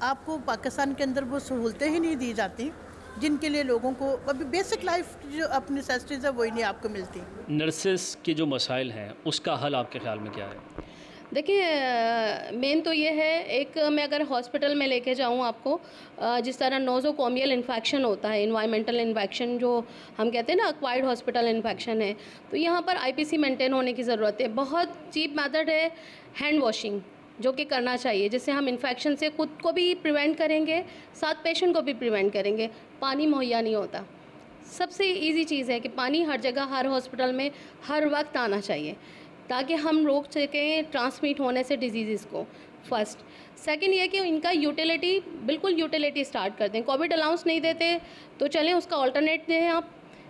आपको पाकिस्तान के अंदर वो सहूलतें ही नहीं दी जाती जिनके लिए लोगों को अभी बेसिक लाइफ जो अपनी नेसेसिटीज़ है वही नहीं आपको मिलती। नर्सिस के जो मसाइल हैं उसका हल आपके ख्याल में क्या है? देखिए, मेन तो ये है, एक मैं अगर हॉस्पिटल में लेके जाऊँ आपको, जिस तरह नोज़ोकोमियल इन्फेक्शन होता है, इन्वायरमेंटल इन्फेक्शन जो हम कहते हैं ना, एक्वायर्ड हॉस्पिटल इन्फेक्शन है, तो यहाँ पर आईपीसी मेंटेन होने की ज़रूरत है। बहुत चीप मेथड है हैंड वॉशिंग, जो कि करना चाहिए, जिससे हम इन्फेक्शन से खुद को भी प्रिवेंट करेंगे, साथ पेशेंट को भी प्रिवेंट करेंगे। पानी मुहैया नहीं होता, सबसे इजी चीज़ है कि पानी हर जगह, हर हॉस्पिटल में हर वक्त आना चाहिए ताकि हम रोक सकें ट्रांसमिट होने से डिजीज़ को। फर्स्ट। सेकंड ये कि इनका यूटिलिटी, बिल्कुल यूटिलिटी स्टार्ट कर दें। कोविड अलाउंस नहीं देते तो चलें, उसका ऑल्टरनेट दें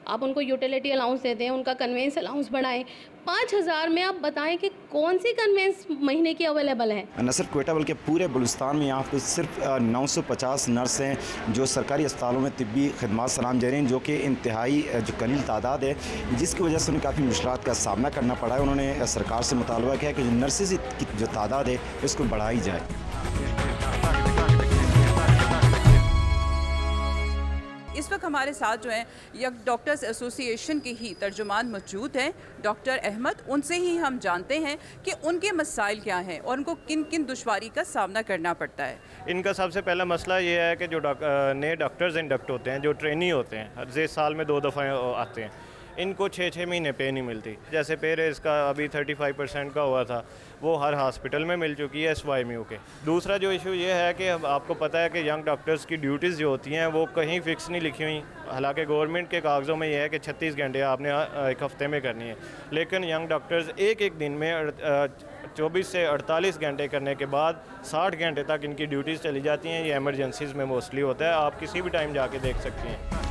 आप उनको यूटिलिटी अलाउंस दे दें, उनका कन्वेंस अलाउंस बढ़ाएं। 5000 में आप बताएं कि कौन सी कन्वेंस महीने की अवेलेबल है? न सिर्फ क्वेटा बल्कि पूरे बलूचिस्तान में यहाँ पर सिर्फ 950 नर्स हैं जो सरकारी अस्पतालों में तिब्बी खदमात सराम जा रही हैं, जो कि इंतहाई जो कलील तादाद है, जिसकी वजह से उन्हें काफ़ी मुश्किलात का सामना करना पड़ा है। उन्होंने सरकार से मुतालबा किया कि जो नर्सेज की जो तादाद है इसको बढ़ाई जाए। इस वक्त हमारे साथ जो हैं यंग डॉक्टर्स एसोसिएशन के ही तर्जुमान मौजूद हैं, डॉक्टर अहमद। उनसे ही हम जानते हैं कि उनके मसाइल क्या हैं और उनको किन किन दुश्वारी का सामना करना पड़ता है। इनका सबसे पहला मसला ये है कि जो नए डॉक्टर्स इंडक्ट होते हैं, जो ट्रेनी होते हैं, हर साल में 2 दफ़ा आते हैं, इनको 6-6 महीने पे नहीं मिलती। जैसे पे रेस का अभी 35% का हुआ था, वो हर हॉस्पिटल में मिल चुकी है SYMU के। दूसरा जो इशू ये है कि आपको पता है कि यंग डॉक्टर्स की ड्यूटीज़ जो होती हैं वो कहीं फ़िक्स नहीं लिखी हुई। हालांकि गवर्नमेंट के कागज़ों में ये है कि 36 घंटे आपने एक हफ़्ते में करनी है, लेकिन यंग डॉक्टर्स एक दिन में 24 से 48 घंटे करने के बाद 60 घंटे तक इनकी ड्यूटीज़ चली जाती हैं। ये एमरजेंसीज़ में मोस्टली होता है, आप किसी भी टाइम जाके देख सकती हैं।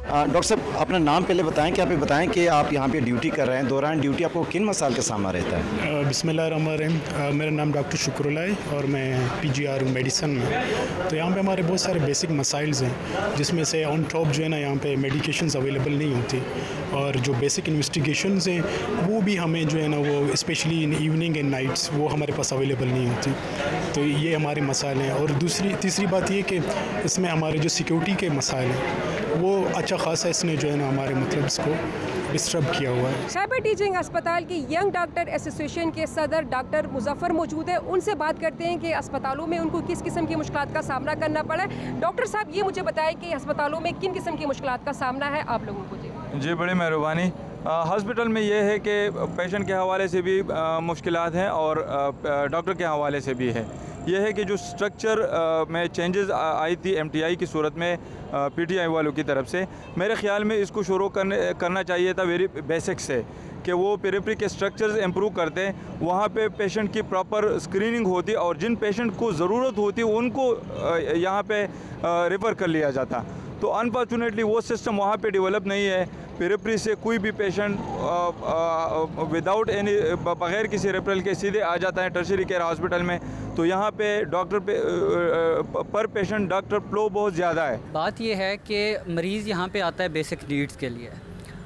डॉक्टर साहब, अपना नाम पहले बताएं कि आप बताएं कि आप यहाँ पे ड्यूटी कर रहे हैं, दौरान ड्यूटी आपको किन मसाइल का सामना रहता है? बिस्मिल्लाहिर्रहमानिर्रहीम। मेरा नाम डॉक्टर शुक्रुल्लाह है और मैं PGR हूँ मेडिसन में। तो यहाँ पे हमारे बहुत सारे बेसिक मसाइल्स हैं, जिसमें से ऑन टॉप जो है ना, यहाँ पे मेडिकेशंस अवेलेबल नहीं होती और जो बेसिक इन्वेस्टिगेशंस हैं वो भी हमें जो है ना, वो specially in evening and nights वो हमारे पास अवेलेबल नहीं होती। तो ये हमारे मसाइल हैं। और तीसरी बात ये कि इसमें हमारे जो सिक्योरिटी के मसाइल हैं वो अच्छा खासा इसने जो है ना हमारे मतलब इसको डिस्टर्ब किया हुआ है। साइबर टीचिंग अस्पताल की यंग डॉक्टर एसोसिएशन के सदर डॉक्टर मुजफ्फर मौजूद है। उनसे बात करते हैं कि अस्पतालों में उनको किस किस्म की मुश्किलात का सामना करना पड़ा है। डॉक्टर साहब, ये मुझे बताएं कि अस्पतालों में किन किस्म की मुश्किलात का सामना है आप लोगों को? जी, बड़ी मेहरबानी। हॉस्पिटल में ये है कि पेशेंट के हवाले से भी मुश्किलात हैं और डॉक्टर के हवाले से भी है। यह है कि जो स्ट्रक्चर में चेंजेस आई थी MTI की सूरत में PTI वालों की तरफ से, मेरे ख़्याल में इसको शुरू करना चाहिए था वेरी बेसिक से, कि वो पेरिफेरी के स्ट्रक्चर्स इम्प्रूव करते हैं, वहाँ पे पेशेंट की प्रॉपर स्क्रीनिंग होती और जिन पेशेंट को ज़रूरत होती उनको यहाँ पे रेफ़र कर लिया जाता। तो अनफॉर्चुनेटली वो सिस्टम वहाँ पे डेवलप नहीं है। पेरिफेरी से कोई भी पेशेंट विदाउट एनी बग़ैर किसी रेफरल के सीधे आ जाता है टर्शियरी केयर हॉस्पिटल में। तो यहाँ पे डॉक्टर पर पेशेंट डॉक्टर फ्लो बहुत ज़्यादा है। बात यह है कि मरीज़ यहाँ पे आता है बेसिक नीड्स के लिए।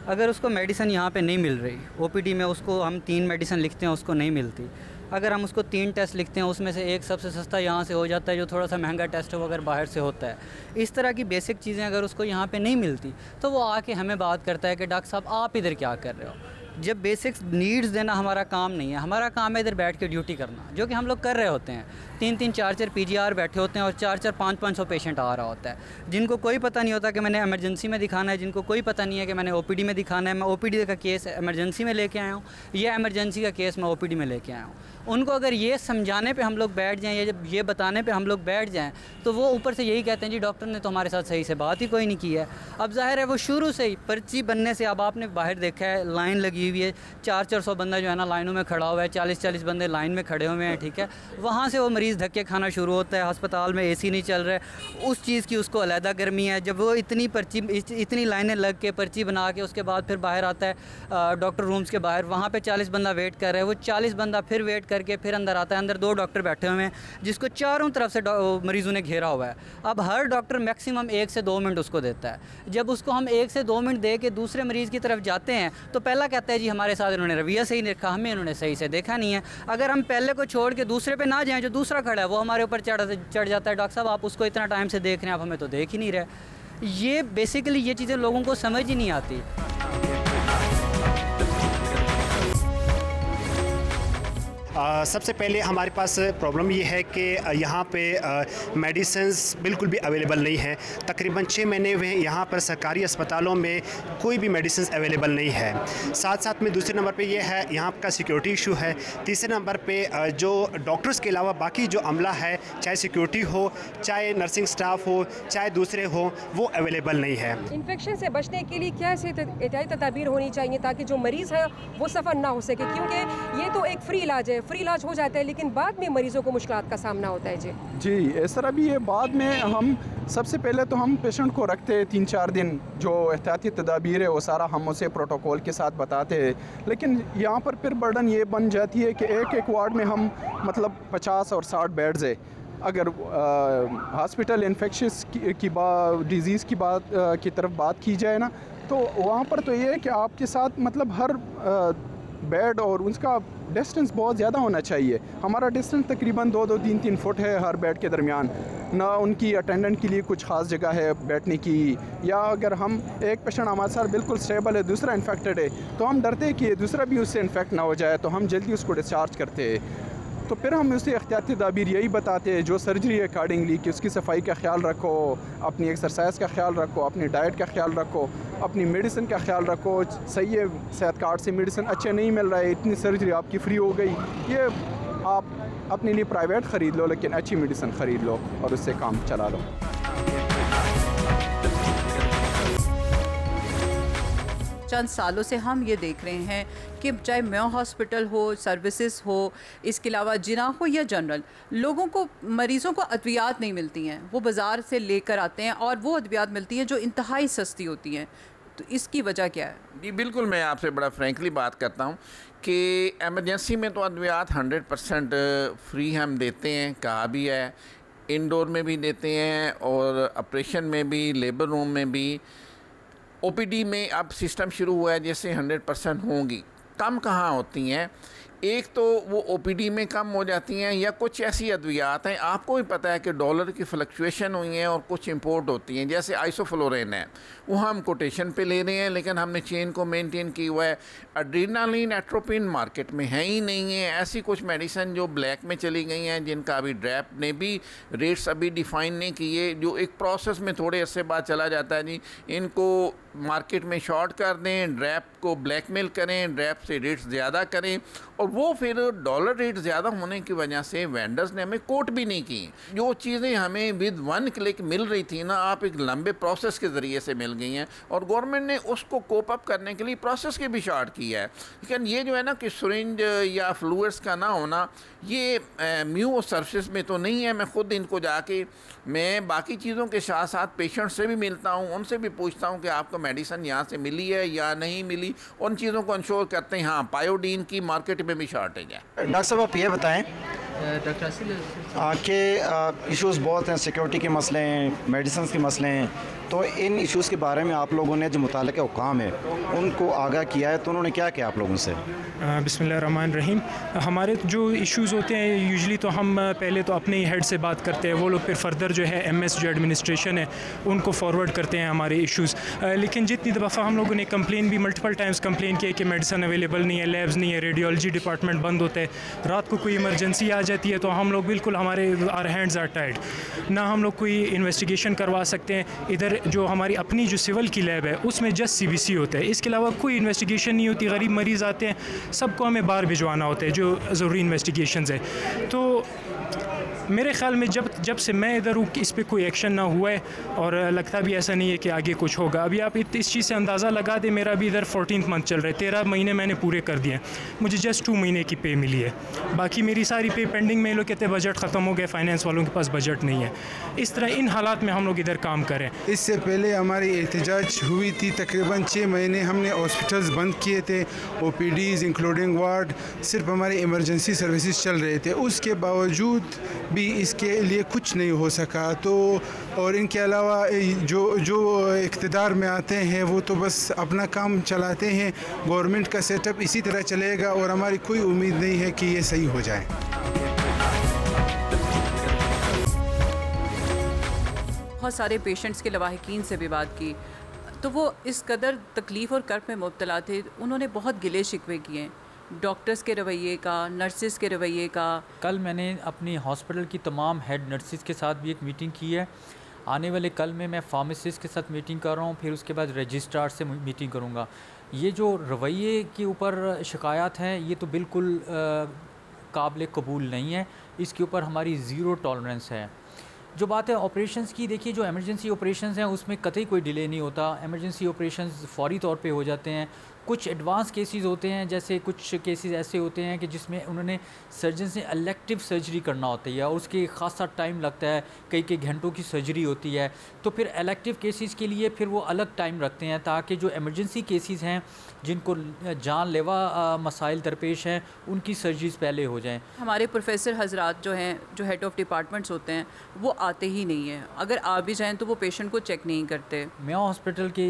अगर उसको मेडिसिन यहाँ पे नहीं मिल रही, OPD में उसको हम 3 मेडिसिन लिखते हैं, उसको नहीं मिलती। अगर हम उसको 3 टेस्ट लिखते हैं, उसमें से एक सबसे सस्ता यहाँ से हो जाता है, जो थोड़ा सा महंगा टेस्ट हो अगर बाहर से होता है। इस तरह की बेसिक चीज़ें अगर उसको यहाँ पे नहीं मिलती तो वो आके हमें बात करता है कि डॉक्टर साहब आप इधर क्या कर रहे हो। जब बेसिक्स नीड्स देना हमारा काम नहीं है, हमारा काम है इधर बैठ के ड्यूटी करना, जो कि हम लोग कर रहे होते हैं। 3-3 4-4 PGR बैठे होते हैं और 4-4 500 पेशेंट आ रहा होता है, जिनको कोई पता नहीं होता कि मैंने इमरजेंसी में दिखाना है, जिनको कोई पता नहीं है कि मैंने OPD में दिखाना है। मैं OPD का केस इमरजेंसी में लेके आया हूँ या इमरजेंसी का केस मैं OPD में लेके आया हूँ। उनको अगर ये समझाने पे हम लोग बैठ जाएं या जब ये बताने पे हम लोग बैठ जाएं तो वो ऊपर से यही कहते हैं जी डॉक्टर ने तो हमारे साथ सही से बात ही कोई नहीं की है। अब जाहिर है वो शुरू से ही पर्ची बनने से, अब आपने बाहर देखा है लाइन लगी हुई है, 400 बंदा जो है ना लाइनों में खड़ा हुआ है, 40 बंदे लाइन में खड़े हुए हैं, ठीक है। वहाँ से वो मरीज़ धक्के खाना शुरू होता है। अस्पताल में AC नहीं चल रहा है, उस चीज़ की उसको अलहदा गर्मी है। जब वो इतनी लाइनें लग के पर्ची बना के उसके बाद फिर बाहर आता है डॉक्टर रूम्स के बाहर, वहाँ पर 40 बंदा वेट कर रहा है, वो 40 बंदा फिर वेट करके फिर अंदर आता है। अंदर 2 डॉक्टर बैठे हुए हैं जिसको चारों तरफ से मरीज़ों ने घेरा हुआ है। अब हर डॉक्टर मैक्सिमम 1 से 2 मिनट उसको देता है। जब उसको हम 1 से 2 मिनट दे के दूसरे मरीज़ की तरफ जाते हैं तो पहला कहता है जी हमारे साथ इन्होंने रवैया सही नहीं रखा, हमें इन्होंने सही से देखा नहीं है। अगर हम पहले को छोड़ के दूसरे पे ना जाएं, जो दूसरा खड़ा है वो हमारे ऊपर चढ़ जाता है, डॉक्टर साहब आप उसको इतना टाइम से देख रहे हैं, आप हमें तो देख ही नहीं रहे। ये बेसिकली ये चीज़ें लोगों को समझ ही नहीं आती। सबसे पहले हमारे पास प्रॉब्लम ये है कि यहाँ पे मेडिसिन्स बिल्कुल भी अवेलेबल नहीं है। तकरीबन 6 महीने हुए यहाँ पर सरकारी अस्पतालों में कोई भी मेडिसिन्स अवेलेबल नहीं है। साथ में दूसरे नंबर पे ये है यहाँ का सिक्योरिटी इशू है। तीसरे नंबर पे जो डॉक्टर्स के अलावा बाकी जो अमला है, चाहे सिक्योरिटी हो, चाहे नर्सिंग स्टाफ हो, चाहे दूसरे हो, वो अवेलेबल नहीं है। इन्फेक्शन से बचने के लिए क्या ऐसी एहतियाती तदाबीर होनी चाहिए ताकि जो मरीज़ है वो सफ़र ना हो सके, क्योंकि ये तो एक फ्री इलाज है, फ्री इलाज हो जाता है लेकिन बाद में मरीजों को मुश्किलात का सामना होता है। जी इस तरह भी है। बाद में हम सबसे पहले तो हम पेशेंट को रखते हैं 3-4 दिन, जो एहतियाती तदाबीर है वो सारा हम उसे प्रोटोकॉल के साथ बताते हैं। लेकिन यहाँ पर फिर बर्डन ये बन जाती है कि एक वार्ड में हम मतलब 50 और 60 बेड्स है। अगर हॉस्पिटल इन्फेक्शस की डिज़ीज़ की तरफ बात की जाए ना, तो वहाँ पर तो ये है कि आपके साथ मतलब हर बेड और उसका डिस्टेंस बहुत ज़्यादा होना चाहिए। हमारा डिस्टेंस तकरीबन 2-3 फुट है हर बेड के दरमियान। ना उनकी अटेंडेंट के लिए कुछ ख़ास जगह है बैठने की, या अगर हम एक पेशेंट हमारे साथ बिल्कुल स्टेबल है, दूसरा इन्फेक्टेड है, तो हम डरते हैं कि दूसरा भी उससे इन्फेक्ट ना हो जाए, तो हम जल्दी उसको डिस्चार्ज करते हैं। तो फिर हम उसे एहतियाती तदाबीर यही बताते हैं जो सर्जरी अकॉर्डिंगली, कि उसकी सफाई का ख्याल रखो, अपनी एक्सरसाइज का ख्याल रखो, अपनी डाइट का ख्याल रखो, अपनी मेडिसिन का ख्याल रखो। सही है, सेहत कार्ड से मेडिसिन अच्छे नहीं मिल रहा है, इतनी सर्जरी आपकी फ्री हो गई, ये आप अपने लिए प्राइवेट ख़रीद लो, लेकिन अच्छी मेडिसिन ख़रीद लो और उससे काम चला लो। चंद सालों से हम ये देख रहे हैं कि चाहे मेयो हॉस्पिटल हो, सर्विसेज हो, इसके अलावा जिना हो या जनरल, लोगों को, मरीज़ों को अद्वियात नहीं मिलती हैं। वो बाज़ार से लेकर आते हैं और वो अद्वियात मिलती हैं जो इंतहाई सस्ती होती हैं। तो इसकी वजह क्या है? जी बिल्कुल, मैं आपसे बड़ा फ्रैंकली बात करता हूँ कि एमरजेंसी में तो अद्वियात 100% फ्री हम देते हैं, कहा भी है, इंडोर में भी देते हैं और ऑपरेशन में भी, लेबर रूम में भी। ओपीडी में अब सिस्टम शुरू हुआ है जैसे 100% होंगी। कम कहाँ होती हैं, एक तो वो ओपीडी में कम हो जाती हैं, या कुछ ऐसी अद्वियात हैं, आपको भी पता है कि डॉलर की फ्लक्चुएशन हुई है और कुछ इंपोर्ट होती हैं, जैसे आइसोफ्लोरेन है, वो हम कोटेशन पे ले रहे हैं लेकिन हमने चेन को मेंटेन की हुआ है। एड्रेनालिन, एट्रोपिन मार्केट में है ही नहीं है। ऐसी कुछ मेडिसिन जो ब्लैक में चली गई हैं, जिनका अभी ड्रैप ने भी रेट्स अभी डिफ़ाइन नहीं किए, जो एक प्रोसेस में थोड़े अरसे बाद चला जाता है जी, इनको मार्केट में शॉर्ट कर दें, ड्रैप को ब्लैकमेल करें, ड्रैप से रेट्स ज़्यादा करें, और वो फिर डॉलर रेट ज़्यादा होने की वजह से वेंडर्स ने हमें कोट भी नहीं की। जो चीज़ें हमें विद 1 क्लिक मिल रही थी ना, आप एक लंबे प्रोसेस के ज़रिए से मिल गई हैं, और गवर्नमेंट ने उसको कोप अप करने के लिए प्रोसेस के भी शॉर्ट किया है। लेकिन ये जो है ना कि सिरिंज या फ्लूइड्स का ना होना, ये म्यू सर्विस में तो नहीं है। मैं ख़ुद इनको जाके, मैं बाकी चीज़ों के साथ साथ पेशेंट से भी मिलता हूँ, उनसे भी पूछता हूँ कि आपको मेडिसिन यहाँ से मिली है या नहीं मिली, उन चीज़ों को इंश्योर करते हैं। हाँ, पायोडीन की मार्केट में भी शॉर्टेज है। डॉक्टर साहब आप ये बताएं कि इश्यूज़ बहुत हैं, सिक्योरिटी के मसले हैं, मेडिसिन के मसले हैं, तो इन इश्यूज़ के बारे में आप लोगों ने जो मुताल्लिक़ हुकाम है उनको आगाह किया है, तो उन्होंने क्या किया आप लोगों से? बिस्मिल्लाहिर्रहमानिर्रहीम। हमारे जो इश्यूज़ होते हैं यूजुअली तो हम पहले तो अपने ही हेड से बात करते हैं, वो लोग फिर फर्दर जो है एमएस जो एडमिनिस्ट्रेशन है उनको फॉरवर्ड करते हैं हमारे इश्यूज़। लेकिन जितनी दफ़ा हम लोगों ने कंप्लेन भी मल्टीपल टाइम्स कंप्लेन किया कि मेडिसिन अवेलेबल नहीं है, लैब्स नहीं है, रेडियोलॉजी डिपार्टमेंट बंद होता है, रात को कोई इमरजेंसी आ जाती है तो हम लोग बिल्कुल, हमारे आर हैंड्स आर टाइड, ना हम लोग कोई इन्वेस्टिगेशन करवा सकते हैं। इधर जो हमारी अपनी जो सिविल की लैब है उसमें जस्ट सीबीसी होता है, इसके अलावा कोई इन्वेस्टिगेशन नहीं होती। गरीब मरीज़ आते हैं, सबको हमें बाहर भिजवाना होता है जो ज़रूरी इन्वेस्टिगेशंस है। तो मेरे ख़्याल में जब से मैं इधर हूँ इस पर कोई एक्शन ना हुआ है, और लगता भी ऐसा नहीं है कि आगे कुछ होगा। अभी आप इस चीज़ से अंदाज़ा लगा दें, मेरा भी इधर 14th मंथ चल रहा है, 13 महीने मैंने पूरे कर दिए, मुझे जस्ट 2 महीने की पे मिली है, बाकी मेरी सारी पे पेंडिंग में। लोग कहते हैं बजट ख़त्म हो गया, फाइनेंस वालों के पास बजट नहीं है। इस तरह इन हालात में हम लोग इधर काम करें। इससे पहले हमारी एहतजाज हुई थी, तकरीबन 6 महीने हमने हॉस्पिटल्स बंद किए थे, OPDs इंक्लूडिंग वार्ड, सिर्फ हमारे इमरजेंसी सर्विसेज चल रहे थे, उसके बावजूद भी इसके लिए कुछ नहीं हो सका। तो और इनके अलावा जो इक़्तिदार में आते हैं वो तो बस अपना काम चलाते हैं। गवर्नमेंट का सेटअप इसी तरह चलेगा और हमारी कोई उम्मीद नहीं है कि ये सही हो जाए। बहुत सारे पेशेंट्स के लवाहिकीन से भी बात की तो वो इस कदर तकलीफ़ और कर्ब में मुब्तला थे, उन्होंने बहुत गिले शिकवे किए डॉक्टर्स के रवैये का, नर्सिस के रवैये का। कल मैंने अपनी हॉस्पिटल की तमाम हेड नर्सिस के साथ भी एक मीटिंग की है। आने वाले कल में मैं फार्मासिस्ट के साथ मीटिंग कर रहा हूँ, फिर उसके बाद रजिस्ट्रार से मीटिंग करूँगा। ये जो रवैये के ऊपर शिकायत हैं ये तो बिल्कुल काबिल कबूल नहीं है, इसके ऊपर हमारी ज़ीरो टॉलरेंस है। जो बात है ऑपरेशंस की, देखिए जो एमरजेंसी ऑपरेशंस हैं उसमें कतई कोई डिले नहीं होता, एमरजेंसी ऑपरेशंस फ़ौरी तौर पे हो जाते हैं। कुछ एडवांस केसेस होते हैं, जैसे कुछ केसेस ऐसे होते हैं कि जिसमें उन्होंने सर्जन से इलेक्टिव सर्जरी करना होता है और उसके ख़ासा टाइम लगता है, कई घंटों की सर्जरी होती है, तो फिर इलेक्टिव केसेस के लिए फिर वो अलग टाइम रखते हैं ताकि जो एमरजेंसी केसेस हैं जिनको जानलेवा मसाइल दरपेश हैं उनकी सर्जरीज पहले हो जाएँ। हमारे प्रोफेसर हजरात जो हैं, जो हेड ऑफ़ डिपार्टमेंट्स होते हैं, वो आते ही नहीं हैं, अगर आ भी जाएँ तो वो पेशेंट को चेक नहीं करते। मेयो हॉस्पिटल के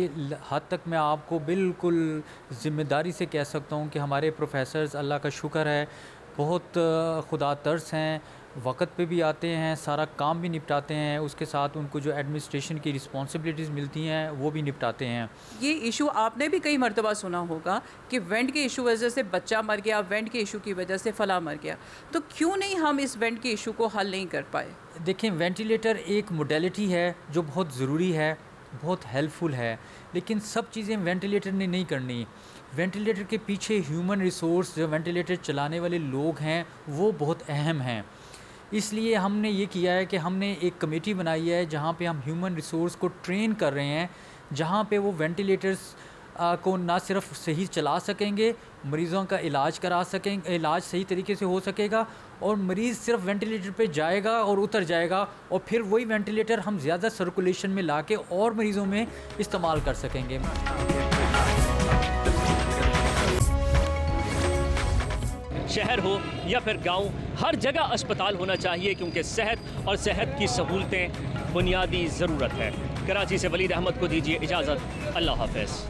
हद तक मैं आपको बिल्कुल ज़िम्मेदारी से कह सकता हूँ कि हमारे प्रोफेसर्स, अल्लाह का शुक्र है, बहुत खुदा तरस हैं, वक्त पे भी आते हैं, सारा काम भी निपटाते हैं, उसके साथ उनको जो एडमिनिस्ट्रेशन की रिस्पॉन्सिबिलिटीज़ मिलती हैं वो भी निपटाते हैं। ये इशू आपने भी कई मरतबा सुना होगा कि वेंट के इशू वजह से बच्चा मर गया, वेंट के इशू की वजह से फला मर गया, तो क्यों नहीं हम इस वेंट के इशू को हल नहीं कर पाए? देखें, वेंटिलेटर एक मोडेलिटी है जो बहुत ज़रूरी है, बहुत हेल्पफुल है, लेकिन सब चीज़ें वेंटिलेटर ने नहीं करनी। वेंटिलेटर के पीछे ह्यूमन रिसोर्स, जो वेंटिलेटर चलाने वाले लोग हैं, वो बहुत अहम हैं। इसलिए हमने ये किया है कि हमने एक कमेटी बनाई है जहाँ पे हम ह्यूमन रिसोर्स को ट्रेन कर रहे हैं, जहाँ पे वो वेंटिलेटर्स को ना सिर्फ सही चला सकेंगे, मरीज़ों का इलाज करा सकेंगे, इलाज सही तरीके से हो सकेगा, और मरीज़ सिर्फ वेंटिलेटर पे जाएगा और उतर जाएगा, और फिर वही वेंटिलेटर हम ज़्यादा सर्कुलेशन में ला के और मरीज़ों में इस्तेमाल कर सकेंगे। शहर हो या फिर गांव, हर जगह अस्पताल होना चाहिए, क्योंकि सेहत और सेहत की सहूलतें बुनियादी ज़रूरत है। कराची से वलीद अहमद को दीजिए इजाज़त। अल्लाह हाफ़िज़।